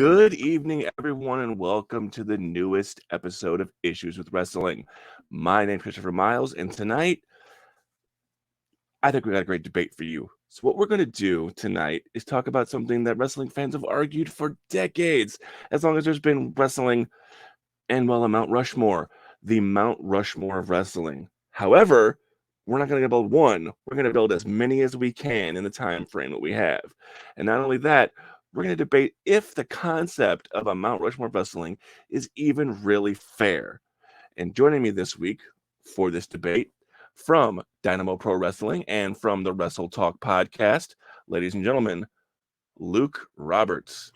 Good evening, everyone, and welcome to the newest episode of Issues with Wrestling. My name is Christopher Miles, and tonight, I think we got a great debate for you. So what we're going to do tonight is talk about something that wrestling fans have argued for decades, as long as there's been wrestling and, well, a Mount Rushmore, the Mount Rushmore of wrestling. However, we're not going to build one. We're going to build as many as we can in the time frame that we have. And not only that, we're going to debate if the concept of a Mount Rushmore of wrestling is even really fair. And joining me this week for this debate from Dynamo Pro Wrestling and from the Wrestle Talk podcast, ladies and gentlemen, Luke Roberts.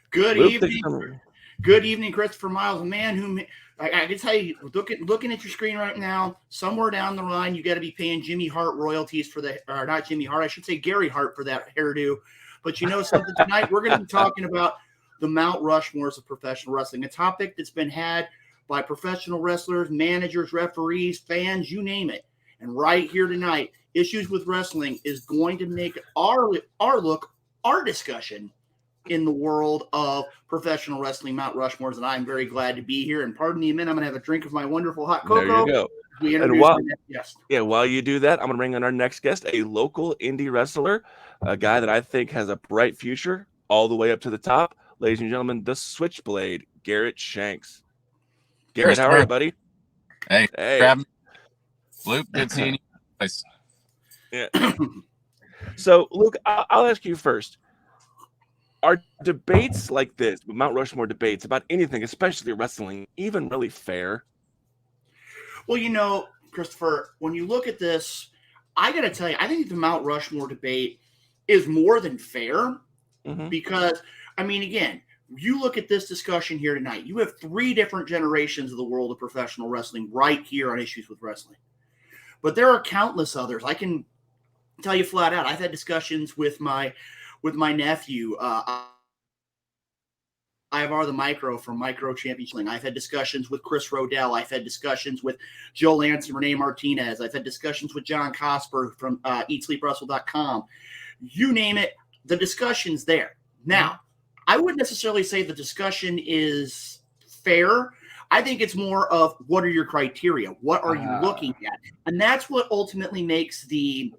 Good Luke, evening. Good evening, Christopher Miles. A man who, I can tell you, looking at your screen right now, somewhere down the line, you got to be paying Jimmy Hart royalties for the, or not Jimmy Hart, I should say Gary Hart for that hairdo. But you know something, tonight we're going to be talking about the Mount Rushmores of professional wrestling, a topic that's been had by professional wrestlers, managers, referees, fans, you name it. And right here tonight, Issues with Wrestling is going to make our discussion in the world of professional wrestling Mount Rushmores, and I'm very glad to be here. And pardon me a minute, I'm going to have a drink of my wonderful hot cocoa. There you go. We introduce our next guest. Yeah, while you do that, I'm going to bring in our next guest, a local indie wrestler, a guy that I think has a bright future all the way up to the top. Ladies and gentlemen, the Switchblade, Garrett Shanks. Garrett, how are you, buddy? Hey. Luke, good seeing you. Nice. Yeah. So, Luke, I'll ask you first. Are debates like this, Mount Rushmore debates about anything, especially wrestling, even really fair? Well, you know, Christopher, when you look at this, I got to tell you, I think the Mount Rushmore debate is more than fair because, I mean, again, you look at this discussion here tonight, you have three different generations of the world of professional wrestling right here on Issues with Wrestling. But there are countless others. I can tell you flat out, I've had discussions with my nephew, Ivar the Micro from Micro Championship. I've had discussions with Chris Rodell. I've had discussions with Joe Lance and Renee Martinez. I've had discussions with John Cosper from EatSleepWrestle.com. You name it, the discussion's there. Now, I wouldn't necessarily say the discussion is fair. I think it's more of what are your criteria? What are you looking at? And that's what ultimately makes the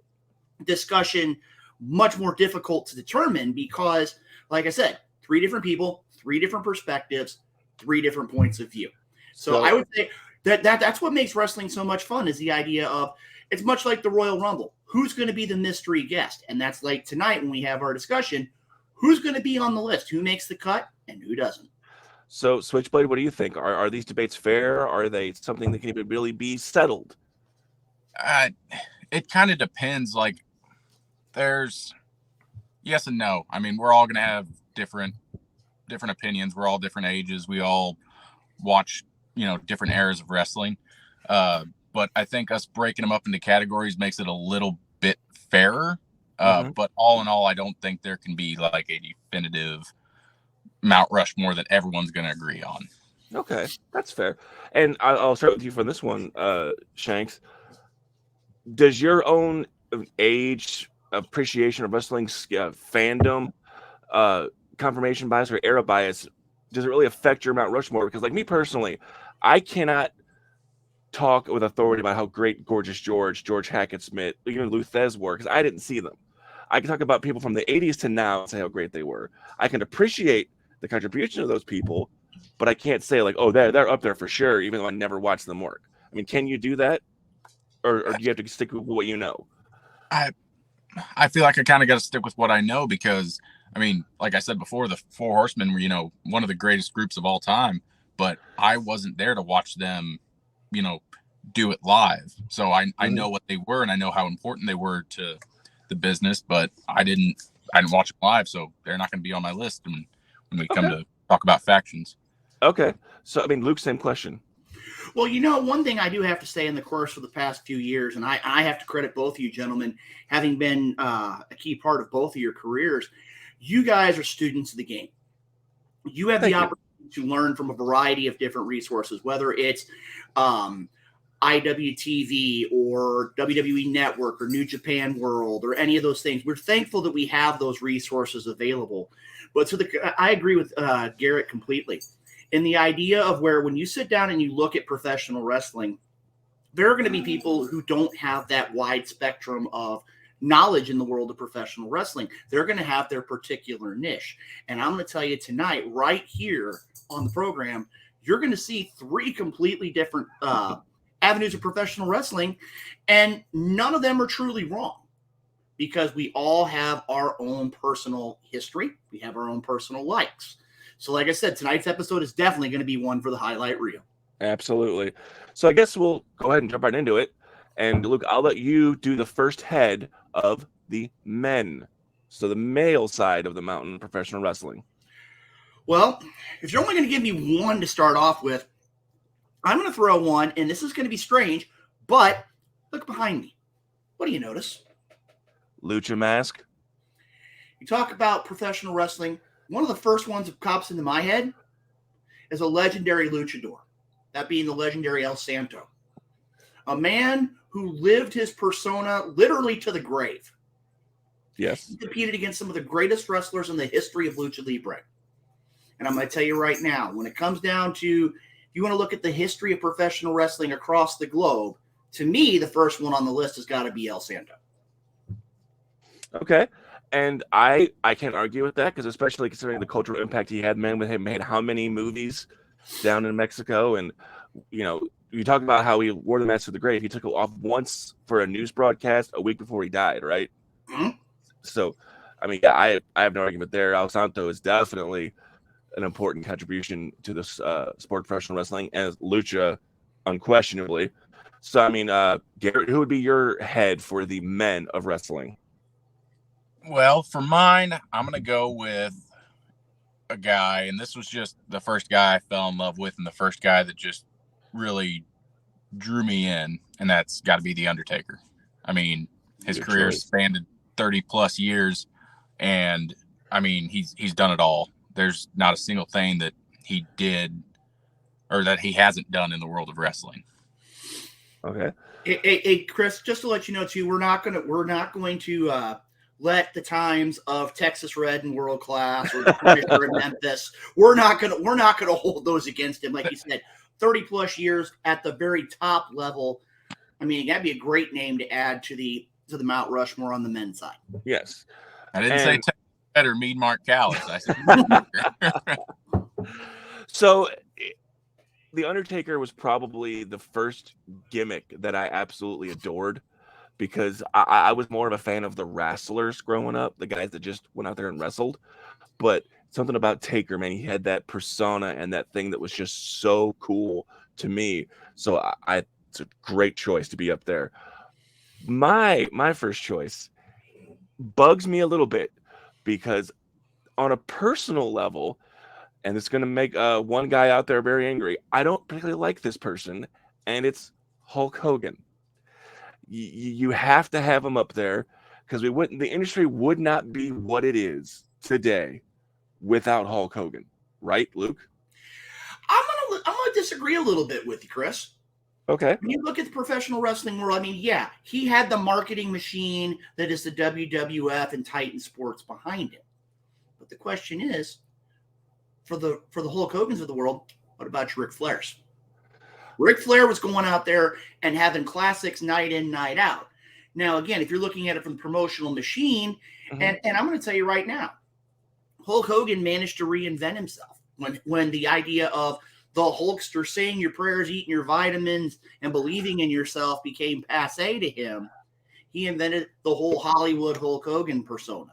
discussion much more difficult to determine because, like I said, three different people, three different perspectives, three different points of view. So I would say that's what makes wrestling so much fun is the idea of it's much like the Royal Rumble. Who's going to be the mystery guest? And that's like tonight when we have our discussion, who's going to be on the list? Who makes the cut and who doesn't? So, Switchblade, what do you think? Are these debates fair? Are they something that can even really be settled? It kind of depends. Like, there's yes and no. I mean, we're all going to have different opinions. We're all different ages. We all watch, different eras of wrestling. But I think us breaking them up into categories makes it a little bit fairer. But all in all, I don't think there can be like a definitive Mount Rushmore that everyone's going to agree on. Okay, that's fair. And I'll start with you for this one, Shanks. Does your own age, appreciation of wrestling, fandom, confirmation bias or era bias, does it really affect your Mount Rushmore? Because, like me personally, I cannot talk with authority about how great Gorgeous George Hackett Smith, even Lou Thez were, because I didn't see them. I can talk about people from the 80s to now and say how great they were. I can appreciate the contribution of those people, but I can't say like, oh, they're up there for sure, even though I never watched them work. I mean, can you do that? Or do you have to stick with what you know? I feel like I kind of got to stick with what I know because, I mean, like I said before, the Four Horsemen were, one of the greatest groups of all time, but I wasn't there to watch them, do it live. So I know what they were and I know how important they were to the business, but I didn't watch them live, so they're not going to be on my list when we come to talk about factions. Okay. So, I mean, Luke, same question. Well, one thing I do have to say in the course of the past few years, and I have to credit both of you gentlemen, having been a key part of both of your careers, you guys are students of the game. You have the opportunity to learn from a variety of different resources, whether it's IWTV or WWE Network or New Japan World or any of those things. We're thankful that we have those resources available. But I agree with Garrett completely. In the idea of where when you sit down and you look at professional wrestling, there are going to be people who don't have that wide spectrum of knowledge in the world of professional wrestling. They're going to have their particular niche. And I'm going to tell you tonight, right here on the program, you're going to see 3 completely different avenues of professional wrestling, and none of them are truly wrong because we all have our own personal history. We have our own personal likes. So like I said, tonight's episode is definitely going to be one for the highlight reel. Absolutely. So I guess we'll go ahead and jump right into it. And Luke, I'll let you do the first head of the men. So the male side of the mountain professional wrestling. Well, if you're only going to give me one to start off with, I'm going to throw one, and this is going to be strange, but look behind me. What do you notice? Lucha mask. You talk about professional wrestling. One of the first ones that pops into my head is a legendary luchador, that being the legendary El Santo. A man who lived his persona literally to the grave. Yes. He competed against some of the greatest wrestlers in the history of Lucha Libre. And I'm going to tell you right now, when it comes down to, if you want to look at the history of professional wrestling across the globe, to me, the first one on the list has got to be El Santo. Okay. And I can't argue with that, because especially considering the cultural impact he had, man, with him made how many movies down in Mexico. And, you know, you talk about how he wore the mask to the grave. He took it off once for a news broadcast a week before he died, right? Mm-hmm. So, I mean, yeah, I have no argument there. El Santo is definitely an important contribution to this sport of professional wrestling, and lucha, unquestionably. So, I mean, Garrett, who would be your head for the men of wrestling? Well, for mine, I'm going to go with a guy, and this was just the first guy I fell in love with and the first guy that just really drew me in, and that's got to be The Undertaker. I mean, his career spanned 30 plus years, and I mean, he's done it all. There's not a single thing that he did or that he hasn't done in the world of wrestling. Okay. Hey, Chris, just to let you know too, we're not going to let the times of Texas Red and World Class or the Punisher in Memphis. We're not gonna hold those against him. Like you said, 30 plus years at the very top level. I mean, that'd be a great name to add to the Mount Rushmore on the men's side. Yes. I didn't say Texas Red or Mead Mark Callis. I said So The Undertaker was probably the first gimmick that I absolutely adored, because I was more of a fan of the wrestlers growing up, the guys that just went out there and wrestled. But something about Taker, man, he had that persona and that thing that was just so cool to me. So it's a great choice to be up there. My first choice bugs me a little bit, because on a personal level, and it's going to make one guy out there very angry, I don't particularly like this person, and it's Hulk Hogan. You have to have him up there, because the industry would not be what it is today without Hulk Hogan, right, Luke? I'm gonna disagree a little bit with you, Chris. Okay. When you look at the professional wrestling world, I mean, yeah, he had the marketing machine that is the WWF and Titan Sports behind it. But the question is, for the Hulk Hogans of the world, what about your Ric Flairs? Ric Flair was going out there and having classics night in, night out. Now, again, if you're looking at it from the promotional machine, and I'm going to tell you right now, Hulk Hogan managed to reinvent himself when the idea of the Hulkster saying your prayers, eating your vitamins, and believing in yourself became passe to him. He invented the whole Hollywood Hulk Hogan persona.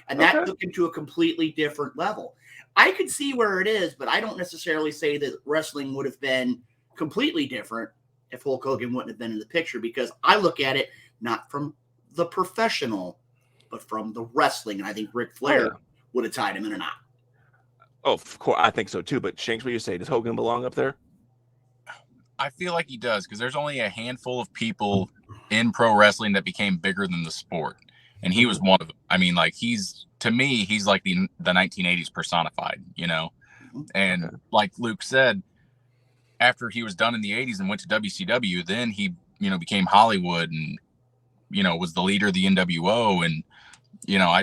And that took him to a completely different level. I could see where it is, but I don't necessarily say that wrestling would have been completely different if Hulk Hogan wouldn't have been in the picture, because I look at it not from the professional, but from the wrestling. And I think Ric Flair would have tied him in a knot. Oh, of course, I think so too. But Shanks, what do you say? Does Hogan belong up there? I feel like he does, because there's only a handful of people in pro wrestling that became bigger than the sport, and he was one of them. I mean, like, to me, he's like the 1980s personified, you know. And like Luke said, after he was done in the 80s and went to WCW, then he, you know, became Hollywood and, you know, was the leader of the NWO. And, you know,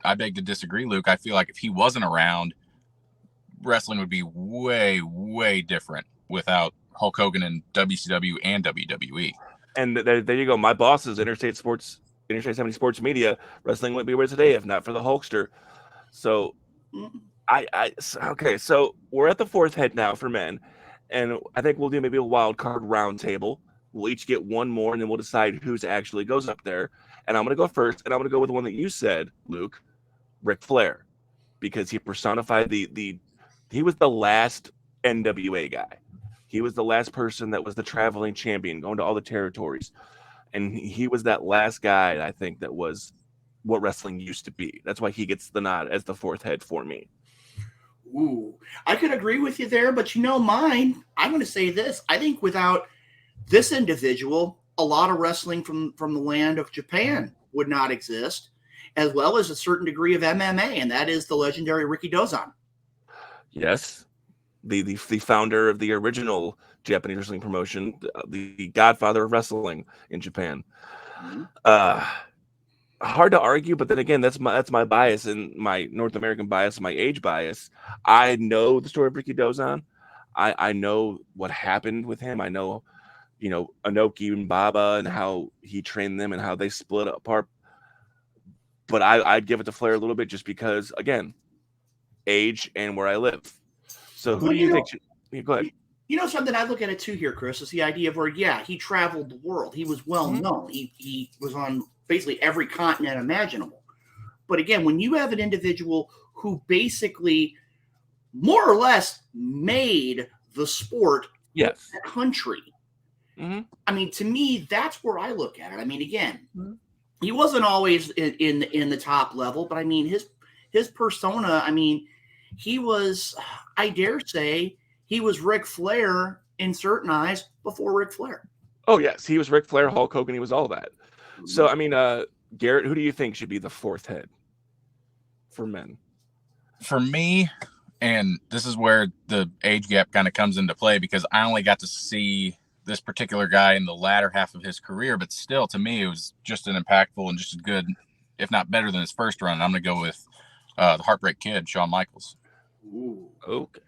I beg to disagree, Luke. I feel like if he wasn't around, wrestling would be way, way different without Hulk Hogan in WCW and WWE. And there you go. My boss is Interstate 70 Sports Media. Wrestling wouldn't be where today if not for the Hulkster. So okay, so we're at the fourth head now for men, and I think we'll do maybe a wild card round table. We'll each get one more, and then we'll decide who's actually goes up there. And I'm going to go first, and I'm going to go with the one that you said, Luke, Ric Flair, because he personified he was the last NWA guy. He was the last person that was the traveling champion, going to all the territories. And he was that last guy, I think, that was what wrestling used to be. That's why he gets the nod as the fourth head for me. Ooh, I could agree with you there, but mine, I'm going to say this. I think without this individual, a lot of wrestling from the land of Japan would not exist, as well as a certain degree of MMA, and that is the legendary Ricky Dozan. Yes. The founder of the original Japanese wrestling promotion, the godfather of wrestling in Japan. Mm-hmm. Hard to argue, but then again, that's my bias and my North American bias, my age bias. I know the story of Ricky Dozan. I know what happened with him. I know, Inoki and Baba and how he trained them and how they split apart. But I'd give it to Flair a little bit just because, again, age and where I live. So who do you think should go ahead? Something I look at it too here, Chris, is the idea of where, he traveled the world. He was well known. He was on basically every continent imaginable. But again, when you have an individual who basically more or less made the sport yes. that country, mm-hmm. I mean, to me, that's where I look at it. I mean, again, mm-hmm. he wasn't always in the top level, but I mean, his persona, I mean, he was, I dare say, he was Ric Flair in certain eyes before Ric Flair. Oh, yes. He was Ric Flair, Hulk Hogan. He was all that. Mm-hmm. So, I mean, Garrett, who do you think should be the fourth head for men? For me, and this is where the age gap kind of comes into play, because I only got to see this particular guy in the latter half of his career, but still, to me, it was just an impactful and just as good, if not better than his first run. I'm going to go with the Heartbreak Kid, Shawn Michaels. Ooh, okay.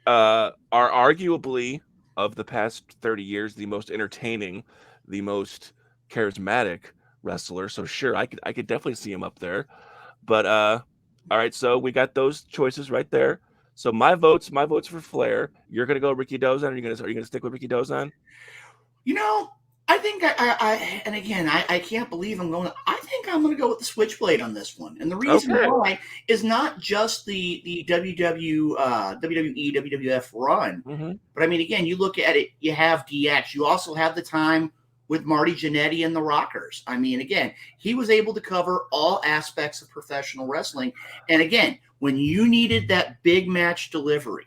Are arguably of the past 30 years the most entertaining, the most charismatic wrestler. So sure, I could definitely see him up there. But all right, so we got those choices right there. So my votes for Flair. You're gonna go Ricky Dozan. Are you gonna stick with Ricky Dozan? I think and again, I can't believe I'm going. I think I'm going to go with the Switchblade on this one, and the reason why is not just the WWE, WWF run, mm-hmm. but I mean, again, you look at it. You have DX. You also have the time with Marty Jannetty and the Rockers. I mean, again, he was able to cover all aspects of professional wrestling, and again, when you needed that big match delivery,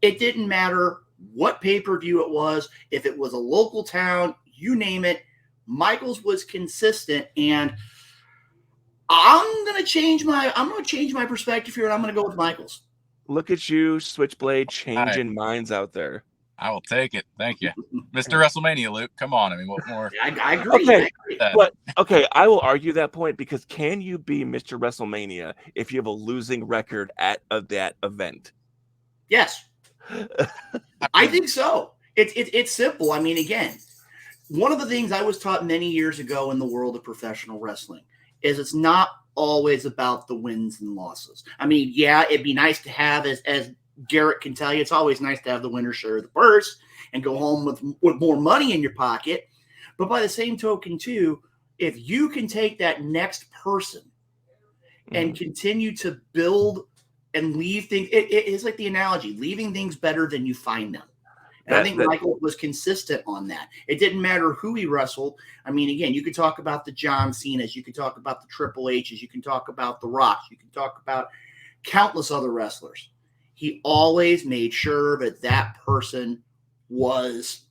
it didn't matter what pay-per-view it was, if it was a local town, you name it, Michaels was consistent. And I'm going to change my perspective here, and I'm going to go with Michaels. Look at you, Switchblade, changing minds out there. I will take it. Thank you. Mr. WrestleMania, Luke. Come on. I mean, what more? I agree. Okay, I agree. But I will argue that point, because can you be Mr. WrestleMania if you have a losing record at that event? Yes. I think so. It's simple. I mean, again, one of the things I was taught many years ago in the world of professional wrestling is it's not always about the wins and losses. I mean, yeah, it'd be nice to have, as Garrett can tell you, it's always nice to have the winner share the purse and go home with more money in your pocket. But by the same token, too, if you can take that next person and continue to build and leave things, it is like the analogy, leaving things better than you find them. And I think Michael was consistent on that. It didn't matter who he wrestled. I mean, again, you could talk about the John Cenas, you could talk about the Triple H's, you can talk about the Rocks, you can talk about countless other wrestlers. He always made sure that person was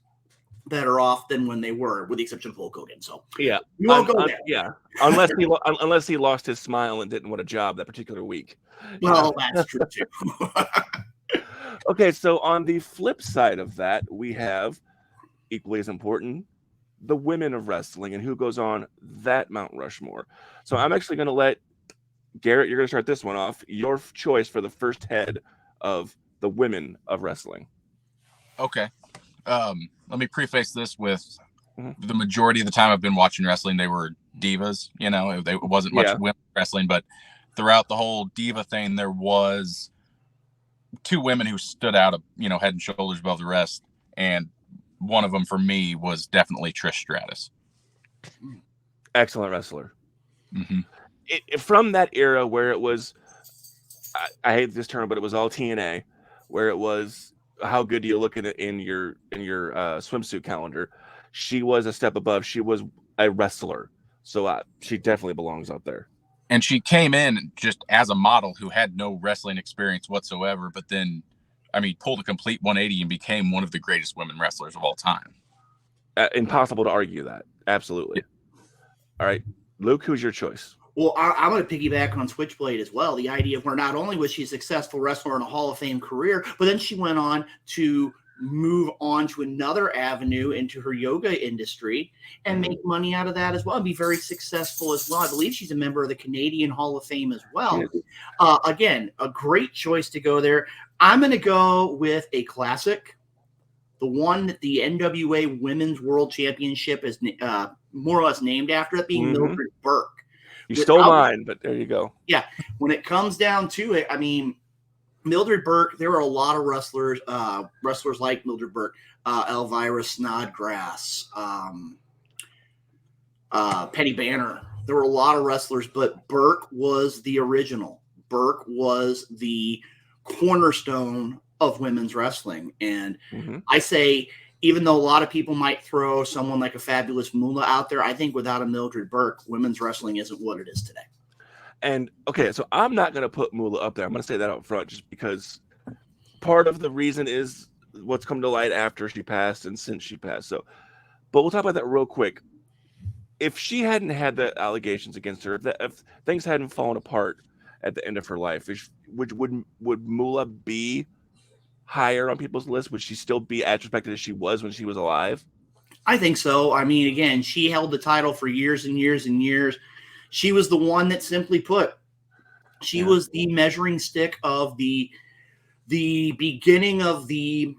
better off than when they were, with the exception of Hulk Hogan. So yeah, you won't go there. Yeah, unless he lost his smile and didn't want a job that particular week. Well, that's true too. Okay, so on the flip side of that, we have, equally as important, the women of wrestling and who goes on that Mount Rushmore. So I'm actually going to let Garrett, you're going to start this one off. Your choice for the first head of the women of wrestling. Okay. Let me preface this with the majority of the time I've been watching wrestling, they were divas. You know, it wasn't much women wrestling, but throughout the whole diva thing, there was two women who stood out, head and shoulders above the rest, and one of them for me was definitely Trish Stratus. Excellent wrestler. Mm-hmm. From that era where it was, I hate this term, but it was all TNA, where it was how good do you look at it in your swimsuit calendar. She was a step above. She was a wrestler, so she definitely belongs up there. And she came in just as a model who had no wrestling experience whatsoever, but then, pulled a complete 180 and became one of the greatest women wrestlers of all time. Impossible to argue that. Absolutely. Yeah. All right, Luke, who's your choice? Well, I'm going to piggyback on Switchblade as well. The idea of where not only was she a successful wrestler in a Hall of Fame career, but then she went on to move on to another avenue into her yoga industry and make money out of that as well and be very successful as well. I believe she's a member of the Canadian Hall of Fame as well. Again, a great choice to go there. I'm going to go with a classic, the one that the NWA Women's World Championship is more or less named after, it being Mildred Burke. You stole mine, but there you go. Yeah. When it comes down to it, Mildred Burke, there were a lot of wrestlers like Mildred Burke, Elvira Snodgrass, Penny Banner. There were a lot of wrestlers, but Burke was the original. Burke was the cornerstone of women's wrestling. And I say, even though a lot of people might throw someone like a Fabulous Moolah out there, I think without a Mildred Burke, women's wrestling isn't what it is today. And okay, so I'm not going to put Moolah up there. I'm going to say that up front just because part of the reason is what's come to light after she passed and since she passed. So, but we'll talk about that real quick. If she hadn't had the allegations against her, if things hadn't fallen apart at the end of her life, would Moolah be higher on people's list? Would she still be as respected as she was when she was alive? I think so. Again, she held the title for years and years and years. She was the one that, simply put, she was the measuring stick of the beginning of the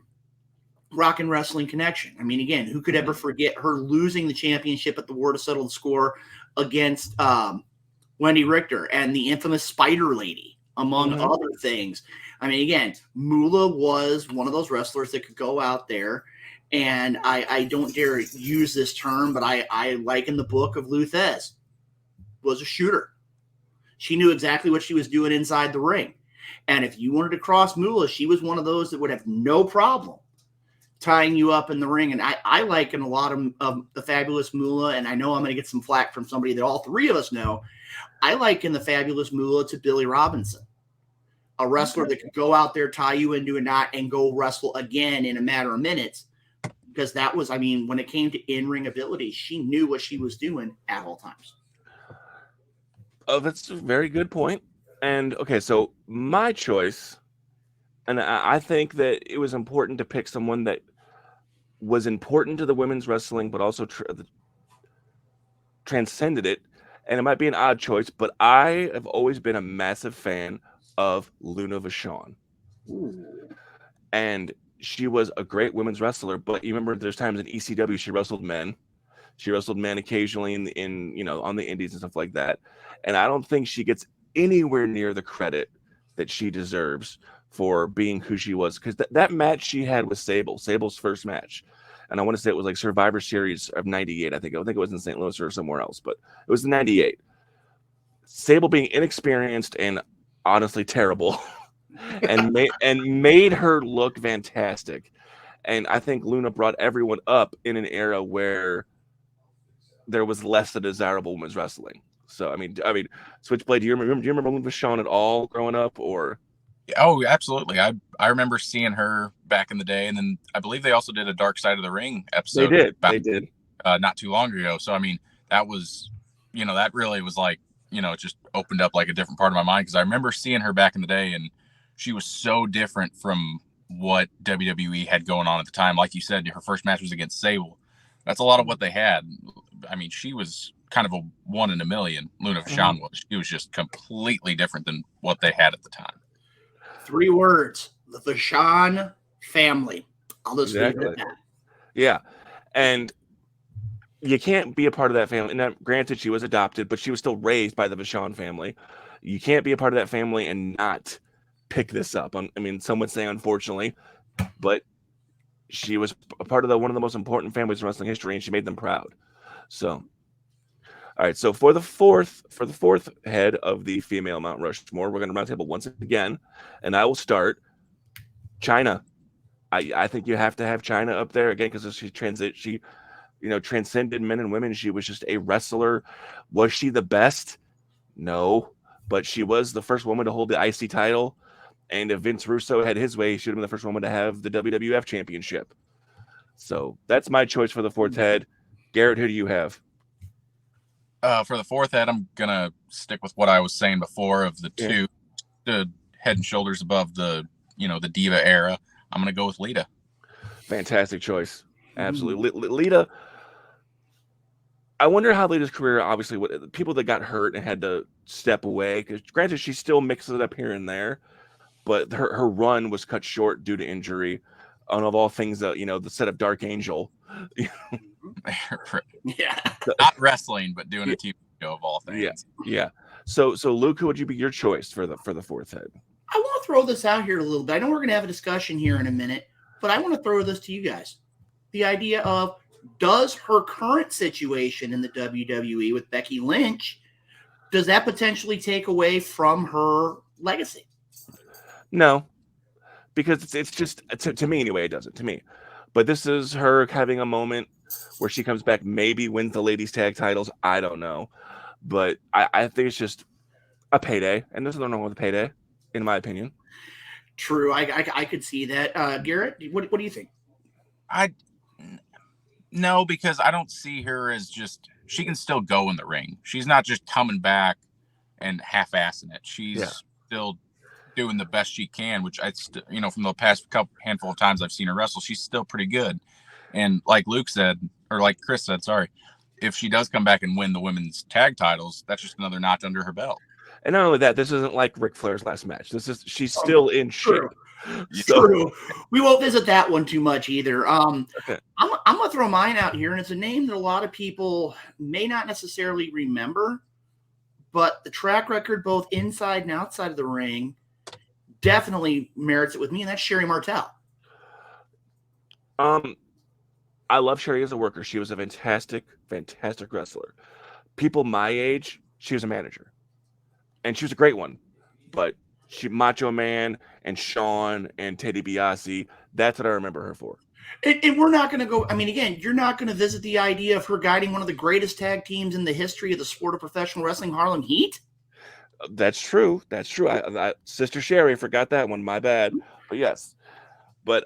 rock and wrestling connection. Again, who could ever forget her losing the championship at the War to Settle the Score against Wendy Richter and the infamous Spider Lady, among other things. Again, Moolah was one of those wrestlers that could go out there, and I don't dare use this term, but I liken the book of Luthez. Was a shooter. She knew exactly what she was doing inside the ring. And if you wanted to cross Moolah, she was one of those that would have no problem tying you up in the ring. And I liken a lot of the Fabulous Moolah, and I know I'm going to get some flack from somebody that all three of us know. I liken the Fabulous Moolah to Billy Robinson, a wrestler that could go out there, tie you into a knot, and go wrestle again in a matter of minutes. Because that was, when it came to in-ring ability, she knew what she was doing at all times. Oh, that's a very good point. And okay, so my choice, and I think that it was important to pick someone that was important to the women's wrestling, but also transcended it. And it might be an odd choice, but I have always been a massive fan of Luna Vachon. And she was a great women's wrestler, but you remember there's times in ECW she wrestled men. She wrestled men occasionally in on the indies and stuff like that. And I don't think she gets anywhere near the credit that she deserves for being who she was. Because that match she had with Sable's first match, and I want to say it was like Survivor Series of '98. I think it was in St. Louis or somewhere else, but it was in '98. Sable being inexperienced and honestly terrible, and made her look fantastic. And I think Luna brought everyone up in an era where there was less than desirable women's wrestling. So Switchblade, do you remember Luna Vachon at all growing up, or? Oh, absolutely. I remember seeing her back in the day, and then I believe they also did a Dark Side of the Ring episode. They did. Not too long ago. So that was, that really was like, it just opened up like a different part of my mind, because I remember seeing her back in the day, and she was so different from what WWE had going on at the time. Like you said, her first match was against Sable. That's a lot of what they had. She was kind of a one in a million. Luna Vachon was. She was just completely different than what they had at the time. 3 words: the Vachon family. I'll just leave it at that. Yeah, and you can't be a part of that family. Now, granted, she was adopted, but she was still raised by the Vachon family. You can't be a part of that family and not pick this up. I mean, some would say unfortunately, but she was a part of one of the most important families in wrestling history, and she made them proud. So, all right. So for the fourth head of the female Mount Rushmore, we're going to round table once again, and I will start. Chyna. I think you have to have Chyna up there again because she transcended men and women. She was just a wrestler. Was she the best? No, but she was the first woman to hold the IC title. And if Vince Russo had his way, he should have been the first woman to have the WWF championship. So that's my choice for the fourth head. Garrett, who do you have? For the fourth head, I'm going to stick with what I was saying before of the two the head and shoulders above the Diva era. I'm going to go with Lita. Fantastic choice. Absolutely. Lita. I wonder how Lita's career, obviously, people that got hurt and had to step away, because granted, she still mixes it up here and there, but her run was cut short due to injury. And of all things, the set of Dark Angel. Yeah. Not wrestling, but doing a TV show of all things. Yeah. So Luke, who would you be your choice for the fourth head? I want to throw this out here a little bit. I know we're going to have a discussion here in a minute, but I want to throw this to you guys. The idea of, does her current situation in the WWE with Becky Lynch, does that potentially take away from her legacy? No, because it's just, to me anyway, it doesn't, to me. But this is her having a moment where she comes back, maybe wins the ladies tag titles. I don't know. But I think it's just a payday. And there's nothing wrong with a payday, in my opinion. True. I could see that. Garrett, what do you think? No, because I don't see her as just, she can still go in the ring. She's not just coming back and half-assing it. She's still doing the best she can, which from the past handful of times I've seen her wrestle, she's still pretty good. And like Luke said, or like Chris said, sorry, if she does come back and win the women's tag titles, that's just another notch under her belt. And not only that, this isn't like Ric Flair's last match. She's still in shape. True. We won't visit that one too much either. Okay. I'm gonna throw mine out here, and it's a name that a lot of people may not necessarily remember, but the track record both inside and outside of the ring definitely merits it with me, and that's Sherry Martel. I love Sherry as a worker. She was a fantastic wrestler. People my age, she was a manager, and she was a great one, but Macho Man and Shawn and Teddy DiBiase, that's what I remember her for. And we're not going to go, I mean, again, you're not going to visit the idea of her guiding one of the greatest tag teams in the history of the sport of professional wrestling, Harlem Heat? That's true. Sister Sherry, forgot that one. My bad. But yes. But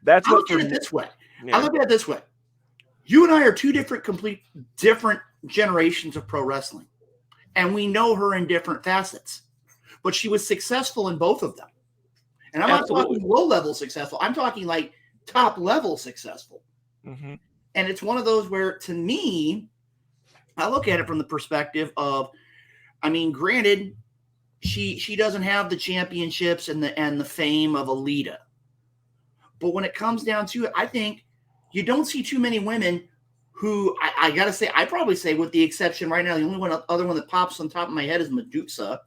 that's what I look at it this way. Yeah. I look at it this way. You and I are two different generations of pro wrestling. And we know her in different facets. But she was successful in both of them. And I'm not talking low-level successful. I'm talking like top-level successful. Mm-hmm. And it's one of those where, to me, I look at it from the perspective of, I mean, granted, she doesn't have the championships and the fame of Alita. But when it comes down to it, I think you don't see too many women who, I got to say, I probably say, with the exception right now, the only other one that pops on top of my head is Medusa,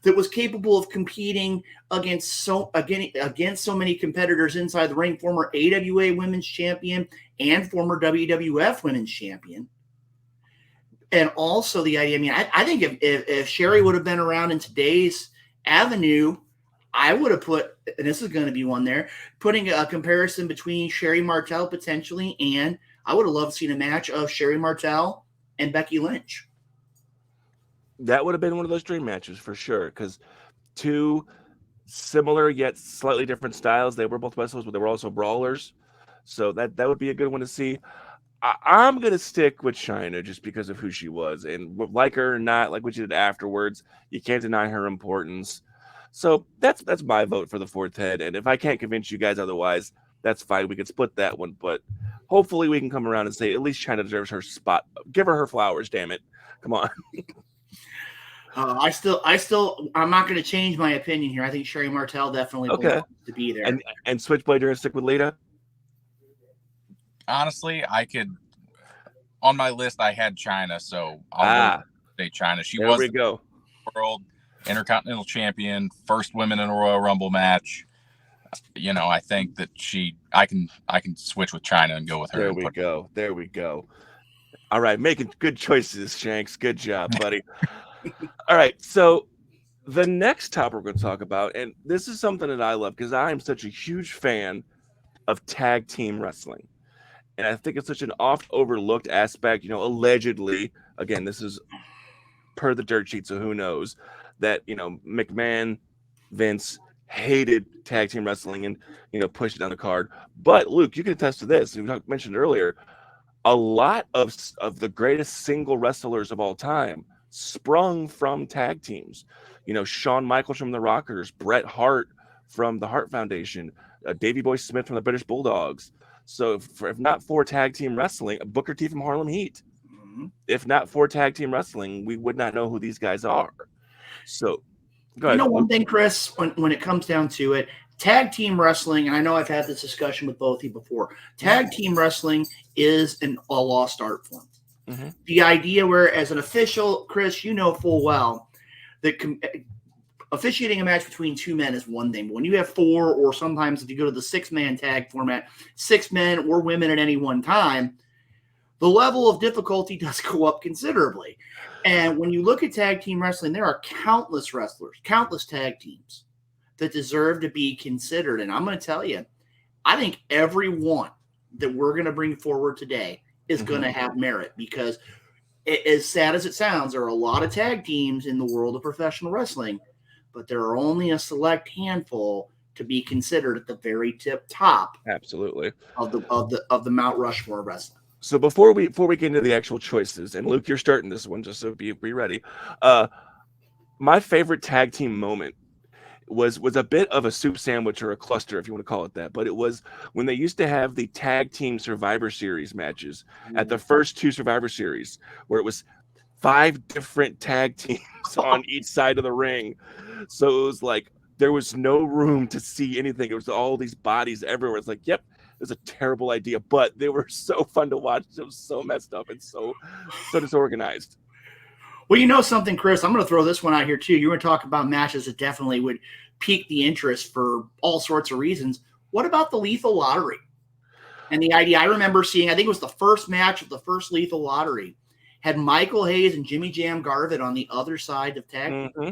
that was capable of competing against so many competitors inside the ring, former AWA Women's Champion and former WWF Women's Champion. And also the idea, I mean, I think if Sherry would have been around in today's avenue, I would have put, and this is going to be one there, putting a comparison between Sherry Martel potentially, and I would have loved to see a match of Sherry Martel and Becky Lynch. That would have been one of those dream matches for sure, because two similar yet slightly different styles. They were both wrestlers, but they were also brawlers. So that would be a good one to see. I'm going to stick with Chyna just because of who she was. And like her or not, like what she did afterwards, you can't deny her importance. So that's my vote for the fourth head. And if I can't convince you guys otherwise, that's fine. We can split that one. But hopefully we can come around and say at least China deserves her spot. Give her flowers, damn it. Come on. I'm not going to change my opinion here. I think Sherry Martel definitely belongs to be there. And Switchblade, you're going to stick with Lita? Honestly, on my list, I had China, so I'll say China. She was the world Intercontinental Champion, first women in a Royal Rumble match. I think that I can switch with China and go with her. There we go. All right, making good choices, Shanks. Good job, buddy. All right, so the next topic we're going to talk about, and this is something that I love because I am such a huge fan of tag team wrestling. And I think it's such an oft overlooked aspect, allegedly, again, this is per the dirt sheet, so who knows, that, McMahon, Vince hated tag team wrestling and, pushed it down the card. But Luke, you can attest to this. We mentioned earlier, a lot of the greatest single wrestlers of all time sprung from tag teams. Shawn Michaels from the Rockers, Bret Hart from the Hart Foundation, Davey Boy Smith from the British Bulldogs. So if not for tag team wrestling, Booker T from Harlem Heat, if not for tag team wrestling, we would not know who these guys are. So go ahead. One thing, Chris, when it comes down to it, tag team wrestling, and I know I've had this discussion with both of you before, tag team wrestling is a lost art form. Mm-hmm. The idea where, as an official, Chris, you know full well that officiating a match between two men is one thing. But when you have four, or sometimes if you go to the 6-man tag format, 6 men or women at any one time, the level of difficulty does go up considerably. And when you look at tag team wrestling, there are countless wrestlers, countless tag teams that deserve to be considered. And I'm going to tell you, I think every one that we're going to bring forward today is going to have merit, because as sad as it sounds, there are a lot of tag teams in the world of professional wrestling, but there are only a select handful to be considered at the very top. Absolutely. Of the Mount Rushmore of wrestling. So before we get into the actual choices, and Luke, you're starting this one, just so be ready. My favorite tag team moment was a bit of a soup sandwich, or a cluster, if you want to call it that. But it was when they used to have the tag team Survivor Series matches at the first 2 Survivor Series, where it was 5 different tag teams on each side of the ring. So it was like there was no room to see anything. It was all these bodies everywhere. It's like, yep, it was a terrible idea, but they were so fun to watch. It was so messed up and so disorganized. Well, you know something, Chris? I'm going to throw this one out here too. You were talking about matches that definitely would pique the interest for all sorts of reasons. What about the Lethal Lottery? And the idea, I remember seeing, I think it was the first match of the first Lethal Lottery, had Michael Hayes and Jimmy Jam Garvin on the other side of tag. Mm-hmm.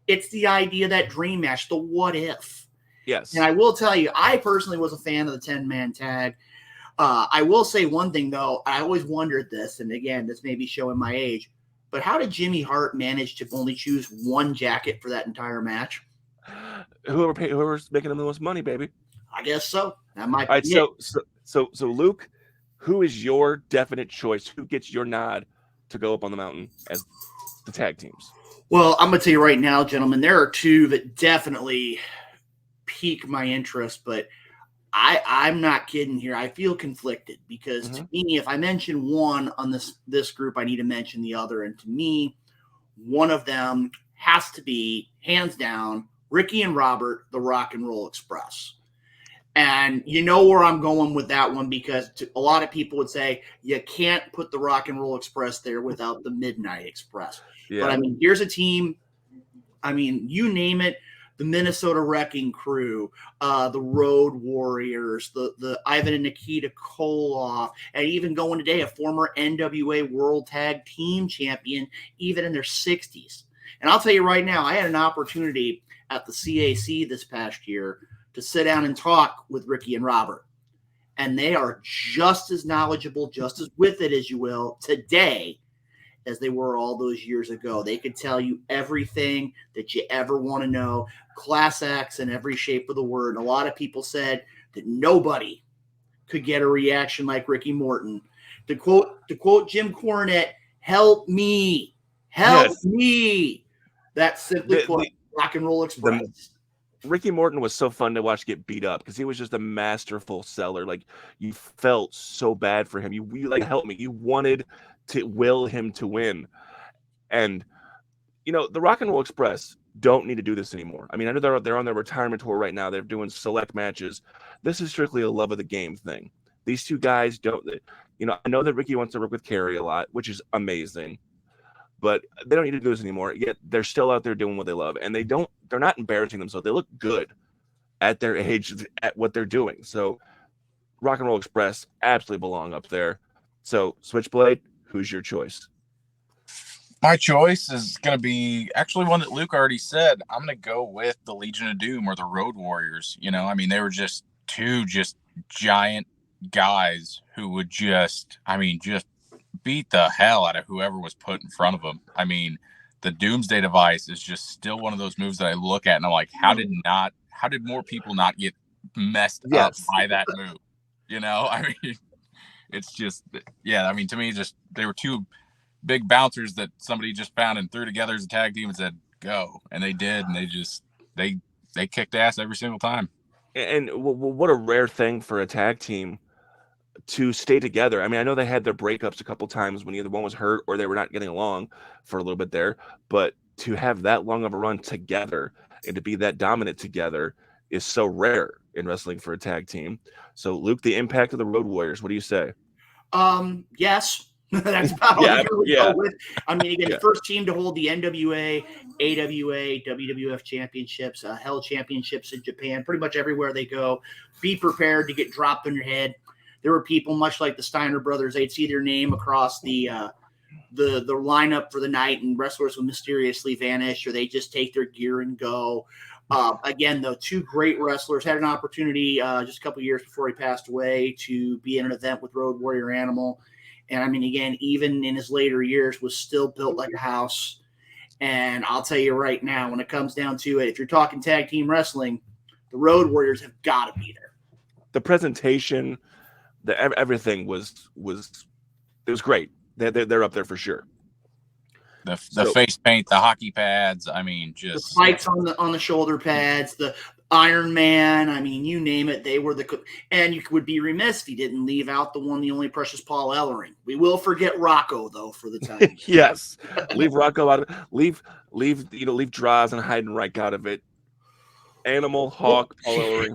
It's the idea, that dream match, the what if. Yes. And I will tell you, I personally was a fan of the 10-man tag. I will say one thing, though. I always wondered this, and again, this may be showing my age, but how did Jimmy Hart manage to only choose one jacket for that entire match? Whoever's making the most money, baby. I guess so. That might be all right, so Luke, who is your definite choice? Who gets your nod to go up on the mountain as the tag teams? Well, I'm going to tell you right now, gentlemen, there are 2 that definitely pique my interest, but I'm not kidding here. I feel conflicted because to me, if I mention one on this group, I need to mention the other. And to me, one of them has to be, hands down, Ricky and Robert, the Rock and Roll Express. And you know where I'm going with that one, because a lot of people would say you can't put the Rock and Roll Express there without the Midnight Express. Yeah. But I mean, here's a team. I mean, you name it. The Minnesota Wrecking Crew, the Road Warriors, the Ivan and Nikita Koloff, and even going today, a former NWA World Tag Team Champion, even in their 60s. And I'll tell you right now, I had an opportunity at the CAC this past year to sit down and talk with Ricky and Robert. And they are just as knowledgeable, just as with it, as you will, today as they were all those years ago. They could tell you everything that you ever want to know, class acts in every shape of the word. And a lot of people said that nobody could get a reaction like Ricky Morton. To quote Jim Cornette, help me. That's simply put, Rock and Roll Express. Ricky Morton was so fun to watch get beat up because he was just a masterful seller. Like, you felt so bad for him. You like, help me. You wanted to will him to win. And the Rock and Roll Express don't need to do this anymore. I mean, I know they're on their retirement tour right now. They're doing select matches. This is strictly a love of the game thing. These two guys don't. I know that Ricky wants to work with Kerry a lot, which is amazing, but they don't need to do this anymore. Yet they're still out there doing what they love, and they're not embarrassing themselves. They look good at their age at what they're doing. So Rock and Roll Express absolutely belong up there. So Switchblade, who's your choice? My choice is going to be actually one that Luke already said. I'm going to go with the Legion of Doom or the Road Warriors. I mean, they were just two giant guys who would just beat the hell out of whoever was put in front of them. I mean, the Doomsday Device is just still one of those moves that I look at and I'm like, how did more people not get messed up by that move? I mean, it's just, yeah, I mean, to me, just they were two big bouncers that somebody just found and threw together as a tag team and said, go. And they did. And they kicked ass every single time. And what a rare thing for a tag team to stay together. I mean, I know they had their breakups a couple times when either one was hurt or they were not getting along for a little bit there, but to have that long of a run together and to be that dominant together is so rare in wrestling for a tag team. So, Luke, the impact of the Road Warriors, what do you say? Yes. That's about all we go with. I mean, again, the first team to hold the NWA, AWA, WWF championships, Hell championships in Japan, pretty much everywhere they go. Be prepared to get dropped on your head. There were people much like the Steiner brothers. They'd see their name across the lineup for the night, and wrestlers would mysteriously vanish, or they just take their gear and go. Again, though, two great wrestlers had an opportunity just a couple years before he passed away to be in an event with Road Warrior Animal. And I mean, again, even in his later years, was still built like a house. And I'll tell you right now, when it comes down to it, if you're talking tag team wrestling, the Road Warriors have got to be there. The presentation, everything was great. They're up there for sure. The face paint, the hockey pads. I mean, just the spikes on the shoulder pads, the Iron Man. I mean, you name it. They were and you would be remiss if you didn't leave out the only precious Paul Ellering. We will forget Rocco though for the time. Yes, leave Rocco out of leave Draws and Heidenreich out of it. Animal, Hawk, Paul Ellering.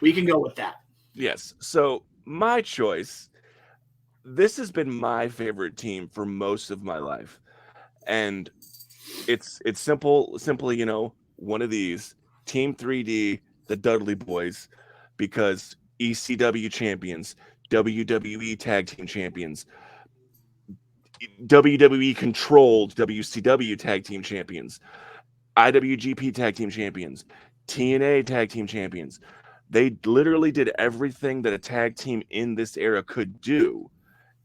We can go with that. Yes. So my choice. This has been my favorite team for most of my life, and it's simply one of these Team 3D, the Dudley Boys, because ECW champions, WWE tag team champions, WWE controlled WCW tag team champions, IWGP tag team champions, TNA tag team champions. They literally did everything that a tag team in this era could do,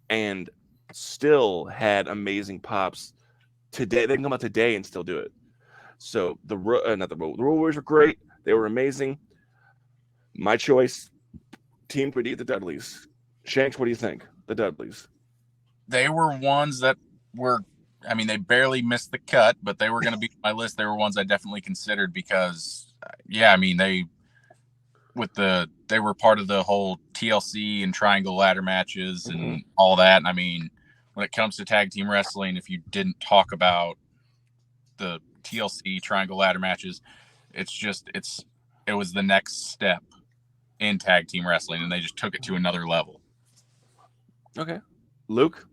and still had amazing pops today. They can come out today and still do it. So the Road Warriors were great. They were amazing. My choice, Team 3D, the Dudleys. Shanks, what do you think? The Dudleys. They were ones that were, I mean, they barely missed the cut, but they were going to be on my list. They were ones I definitely considered because, I mean, they were part of the whole TLC and triangle ladder matches and all that. And I mean, when it comes to tag team wrestling, if you didn't talk about the TLC triangle ladder matches, it was the next step in tag team wrestling, and they just took it to another level. Okay. Luke?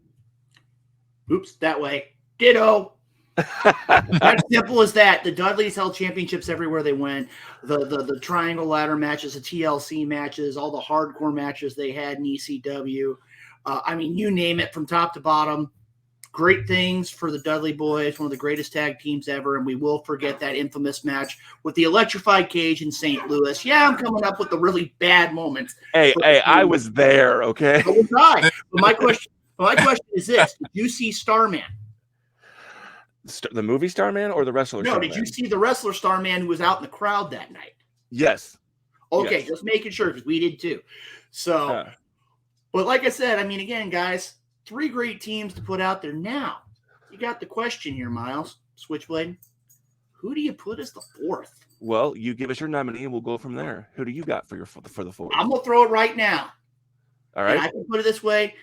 Oops, that way. Ditto. As simple as that. The Dudleys held championships everywhere they went. The triangle ladder matches, the TLC matches, all the hardcore matches they had in ECW. I mean, you name it from top to bottom. Great things for the Dudley Boys, one of the greatest tag teams ever, and we will forget that infamous match with the electrified cage in St. Louis. Yeah, I'm coming up with the really bad moments. Hey, I was there, okay? So was I. But my question is this. Did you see Starman? The movie Starman or the wrestler No, Starman? did you see the wrestler Starman who was out in the crowd that night? Yes. Okay, yes. Just making sure because we did too. So, but like I said, I mean, again, guys, 3 great teams to put out there. Now, you got the question here, Miles Switchblade. Who do you put as the fourth? Well, you give us your nominee, and we'll go from there. Who do you got for the fourth? I'm gonna throw it right now. All right. And I can put it this way,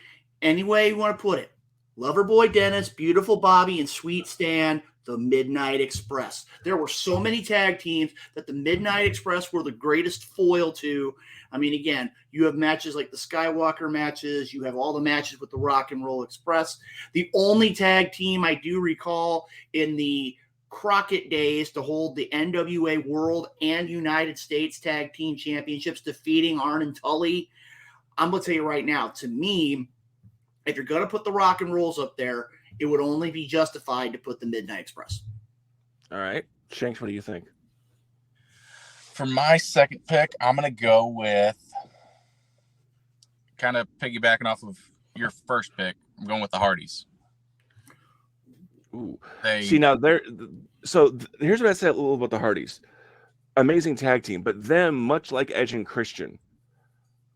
any way you want to put it. Loverboy Dennis, Beautiful Bobby, and Sweet Stan, the Midnight Express. There were so many tag teams that the Midnight Express were the greatest foil to. I mean, again, you have matches like the Skywalker matches. You have all the matches with the Rock and Roll Express. The only tag team I do recall in the Crockett days to hold the NWA World and United States Tag Team Championships, defeating Arn and Tully. I'm going to tell you right now, to me, if you're going to put the Rock and Rolls up there, it would only be justified to put the Midnight Express. All right. Shanks, what do you think? For my second pick, I'm going to go with, kind of piggybacking off of your first pick, I'm going with the Hardys. Ooh. See, now here's what I said a little about the Hardys. Amazing tag team, but them, much like Edge and Christian,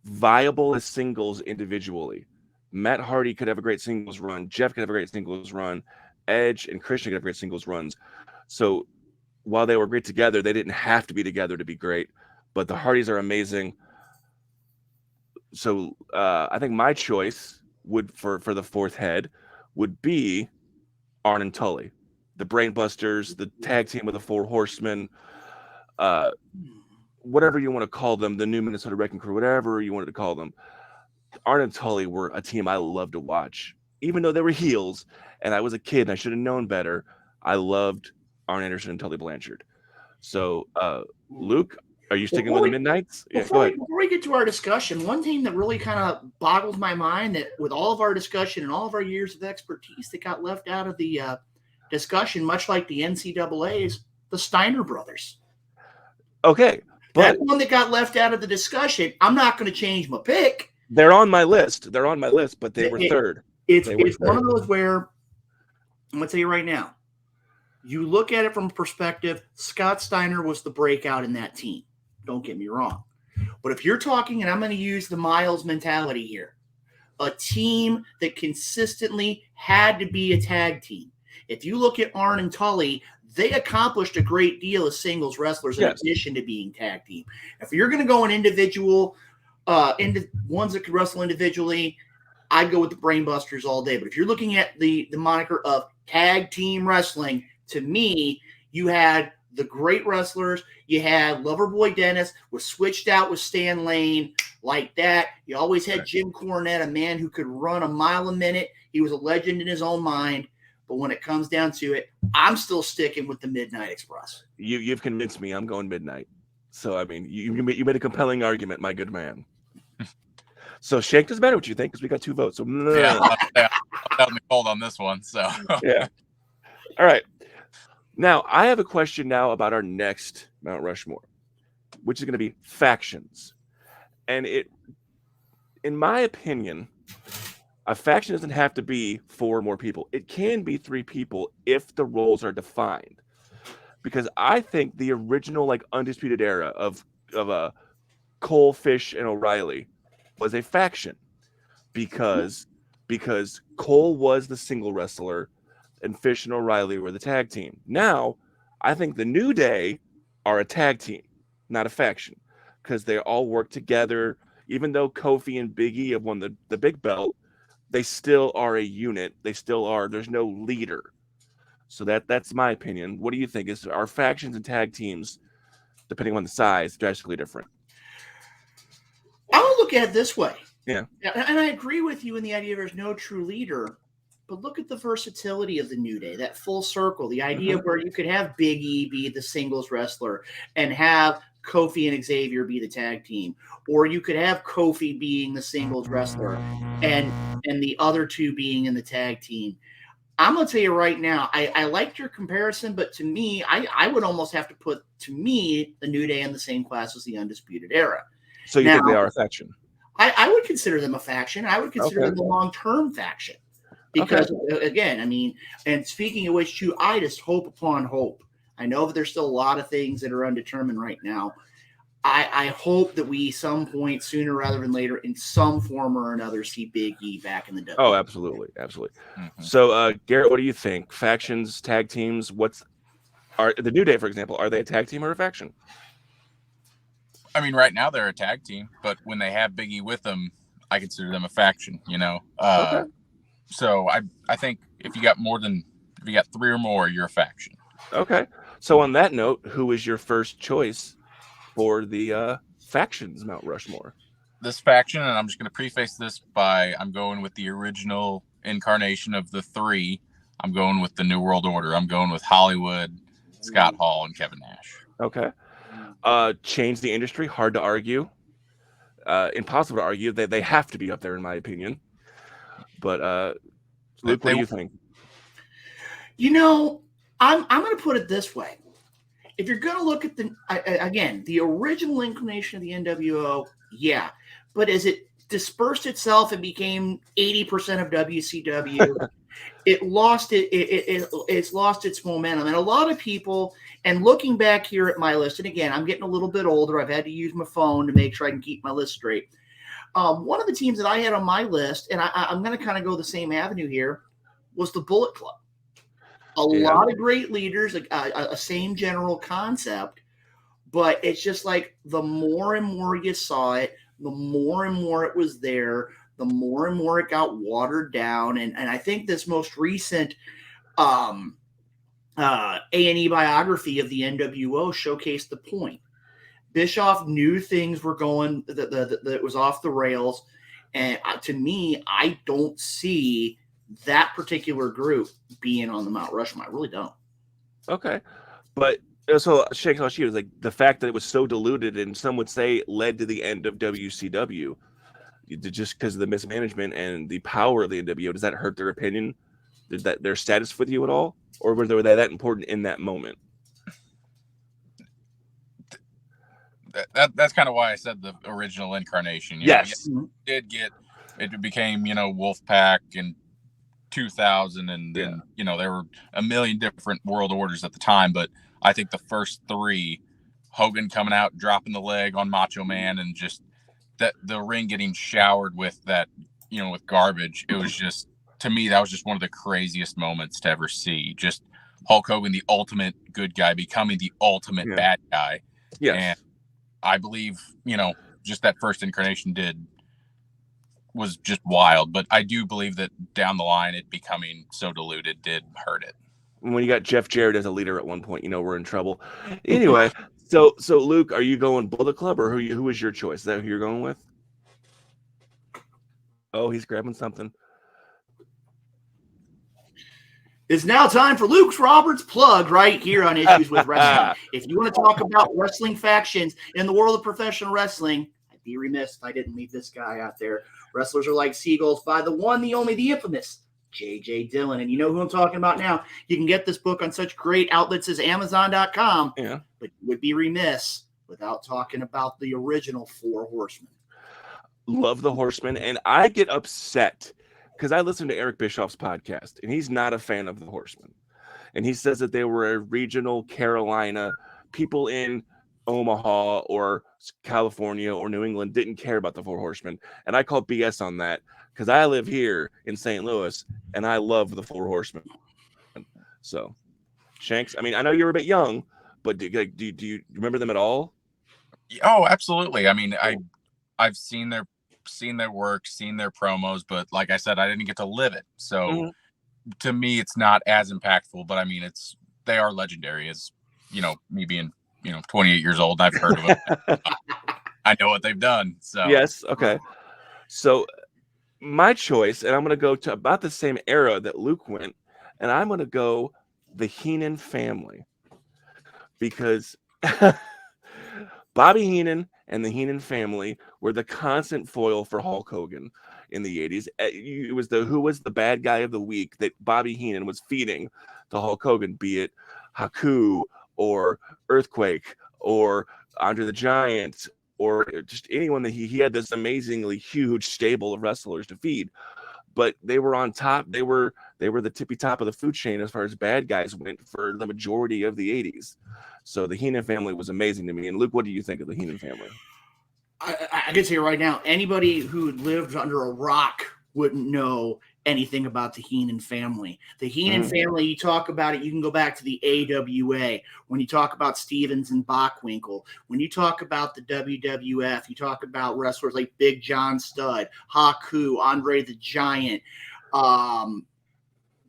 viable as singles individually. Matt Hardy could have a great singles run. Jeff could have a great singles run. Edge and Christian could have great singles runs. So while they were great together, they didn't have to be together to be great. But the Hardys are amazing. So I think my choice would for the fourth head would be Arn and Tully, the Brainbusters, the tag team with the Four Horsemen, whatever you want to call them, the New Minnesota Wrecking Crew, whatever you wanted to call them. Arn and Tully were a team I loved to watch, even though they were heels, and I was a kid and I should have known better. I loved Arn Anderson and Tully Blanchard. So, Luke, are you sticking with the Midnights? Yeah, go ahead. Before we get to our discussion, one thing that really kind of boggles my mind that with all of our discussion and all of our years of expertise that got left out of the discussion, much like the NCAA's, the Steiner brothers. Okay. But that one that got left out of the discussion, I'm not going to change my pick. They're on my list, but they were third. It's one of those where, I'm going to tell you right now, you look at it from a perspective, Scott Steiner was the breakout in that team. Don't get me wrong. But if you're talking, and I'm going to use the Miles mentality here, a team that consistently had to be a tag team. If you look at Arn and Tully, they accomplished a great deal as singles wrestlers in addition to being tag team. If you're going to go an individual, into ones that could wrestle individually, I'd go with the Brainbusters all day. But if you're looking at the moniker of tag team wrestling, to me, you had the great wrestlers. You had Loverboy Dennis was switched out with Stan Lane like that. You always had Jim Cornette, a man who could run a mile a minute. He was a legend in his own mind. But when it comes down to it, I'm still sticking with the Midnight Express. You've convinced me. I'm going Midnight. So, I mean, you made a compelling argument, my good man. So, Shank, doesn't matter what you think because we got 2 votes. So, yeah, I'm out in the cold on this one. So, yeah. All right. Now, I have a question now about our next Mount Rushmore, which is going to be factions. And in my opinion, a faction doesn't have to be 4 more people. It can be 3 people if the roles are defined. Because I think the original Undisputed Era of Cole, Fish, and O'Reilly was a faction. Because Cole was the single wrestler and Fish and O'Reilly were the tag team. Now, I think the New Day are a tag team, not a faction. Because they all work together. Even though Kofi and Big E have won the big belt, they still are a unit. They still are. There's no leader. So that's my opinion. What do you think? Are factions and tag teams, depending on the size, drastically different? I'll look at it this way. Yeah. And I agree with you in the idea there's no true leader. But look at the versatility of the New Day, that full circle, the idea of where you could have Big E be the singles wrestler and have Kofi and Xavier be the tag team. Or you could have Kofi being the singles wrestler and the other 2 being in the tag team. I'm going to tell you right now, I liked your comparison, but to me, I would almost have to put, to me, the New Day in the same class as the Undisputed Era. So you think they are a faction? I would consider them a faction. I would consider them a long-term faction. Because, again, I mean, and speaking of which, too, I just hope upon hope. I know that there's still a lot of things that are undetermined right now. I hope that we, some point sooner rather than later, in some form or another, see Big E back in the WWE. Oh, absolutely. Absolutely. Mm-hmm. So, Garrett, what do you think? Factions, tag teams, what's... Are the New Day, for example, are they a tag team or a faction? I mean, right now they're a tag team, but when they have Big E with them, I consider them a faction. Okay. So I think if you got 3 or more, you're a faction. Okay. So on that note, who is your first choice for the factions Mount Rushmore? This faction, and I'm just going to preface this by I'm going with the original incarnation of the 3. I'm going with the New World Order. I'm going with Hollywood, Scott Hall, and Kevin Nash. Okay. Change the industry, hard to argue. Impossible to argue. They have to be up there, in my opinion. But Luke, what do you think? I'm going to put it this way. If you're going to look at the original inclination of the NWO, yeah. But as it dispersed itself and became 80% of WCW, it's lost its momentum. And a lot of people, and looking back here at my list, and again, I'm getting a little bit older. I've had to use my phone to make sure I can keep my list straight. One of the teams that I had on my list, and I'm going to kind of go the same avenue here, was the Bullet Club. A lot of great leaders, a same general concept, but it's just like the more and more you saw it, the more and more it was there, the more and more it got watered down. And I think this most recent A&E biography of the NWO showcased the point. Bischoff knew things were going, that it was off the rails. And to me, I don't see that particular group being on the Mount Rushmore. I really don't. Okay. But so Shank Hashid was like the fact that it was so diluted, and some would say led to the end of WCW, just because of the mismanagement and the power of the NWO. Does that hurt their opinion? Did that their status with you at all, or were they that important in that moment? That's kind of why I said the original incarnation. Yes, it became Wolfpack and 2000, and then there were a million different world orders at the time, but I think the first 3, Hogan coming out dropping the leg on Macho Man, and just that the ring getting showered with that with garbage, it was just, to me, that was just one of the craziest moments to ever see. Just Hulk Hogan, the ultimate good guy, becoming the ultimate bad guy. And I believe just that first incarnation was just wild, but I do believe that down the line, it becoming so diluted did hurt it. When you got Jeff Jarrett as a leader at one point, we're in trouble. Anyway, so Luke, are you going Bullet Club, or who is your choice? Is that who you're going with? Oh, he's grabbing something. It's now time for Luke Roberts' plug right here on Issues with Wrestling. If you want to talk about wrestling factions in the world of professional wrestling, I'd be remiss if I didn't leave this guy out there. Wrestlers are like seagulls by the one, the only, the infamous J.J. Dillon. And you know who I'm talking about now. You can get this book on such great outlets as Amazon.com. Yeah. But you would be remiss without talking about the original 4 Horsemen. Love the Horsemen. And I get upset because I listen to Eric Bischoff's podcast, and he's not a fan of the Horsemen. And he says that they were a regional Carolina, people in Omaha or California or New England didn't care about the 4 Horsemen. And I call BS on that because I live here in St. Louis, and I love the 4 Horsemen. So, Shanks, I mean, I know you're a bit young, but do you remember them at all? Oh, absolutely. I mean, I've seen their work, seen their promos, but like I said, I didn't get to live it. So to me, it's not as impactful, but I mean, they are legendary, as me being 28 years old. I've heard of them. I know what they've done. So yes. Okay. So my choice, and I'm going to go to about the same era that Luke went, and I'm going to go the Heenan family, because Bobby Heenan and the Heenan family were the constant foil for Hulk Hogan in the 80s. It was who was the bad guy of the week that Bobby Heenan was feeding to Hulk Hogan, be it Haku or Earthquake or Andre the Giant or just anyone that he had this amazingly huge stable of wrestlers to feed. But they were on top. They were the tippy top of the food chain as far as bad guys went for the majority of the 80s. So the Heenan family was amazing to me. And Luke, what do you think of the Heenan family? I can say right now, anybody who lived under a rock wouldn't know anything about the Heenan family. The Heenan family, you talk about it, you can go back to the AWA. When you talk about Stevens and Bockwinkel, when you talk about the WWF, you talk about wrestlers like Big John Studd, Haku, Andre the Giant,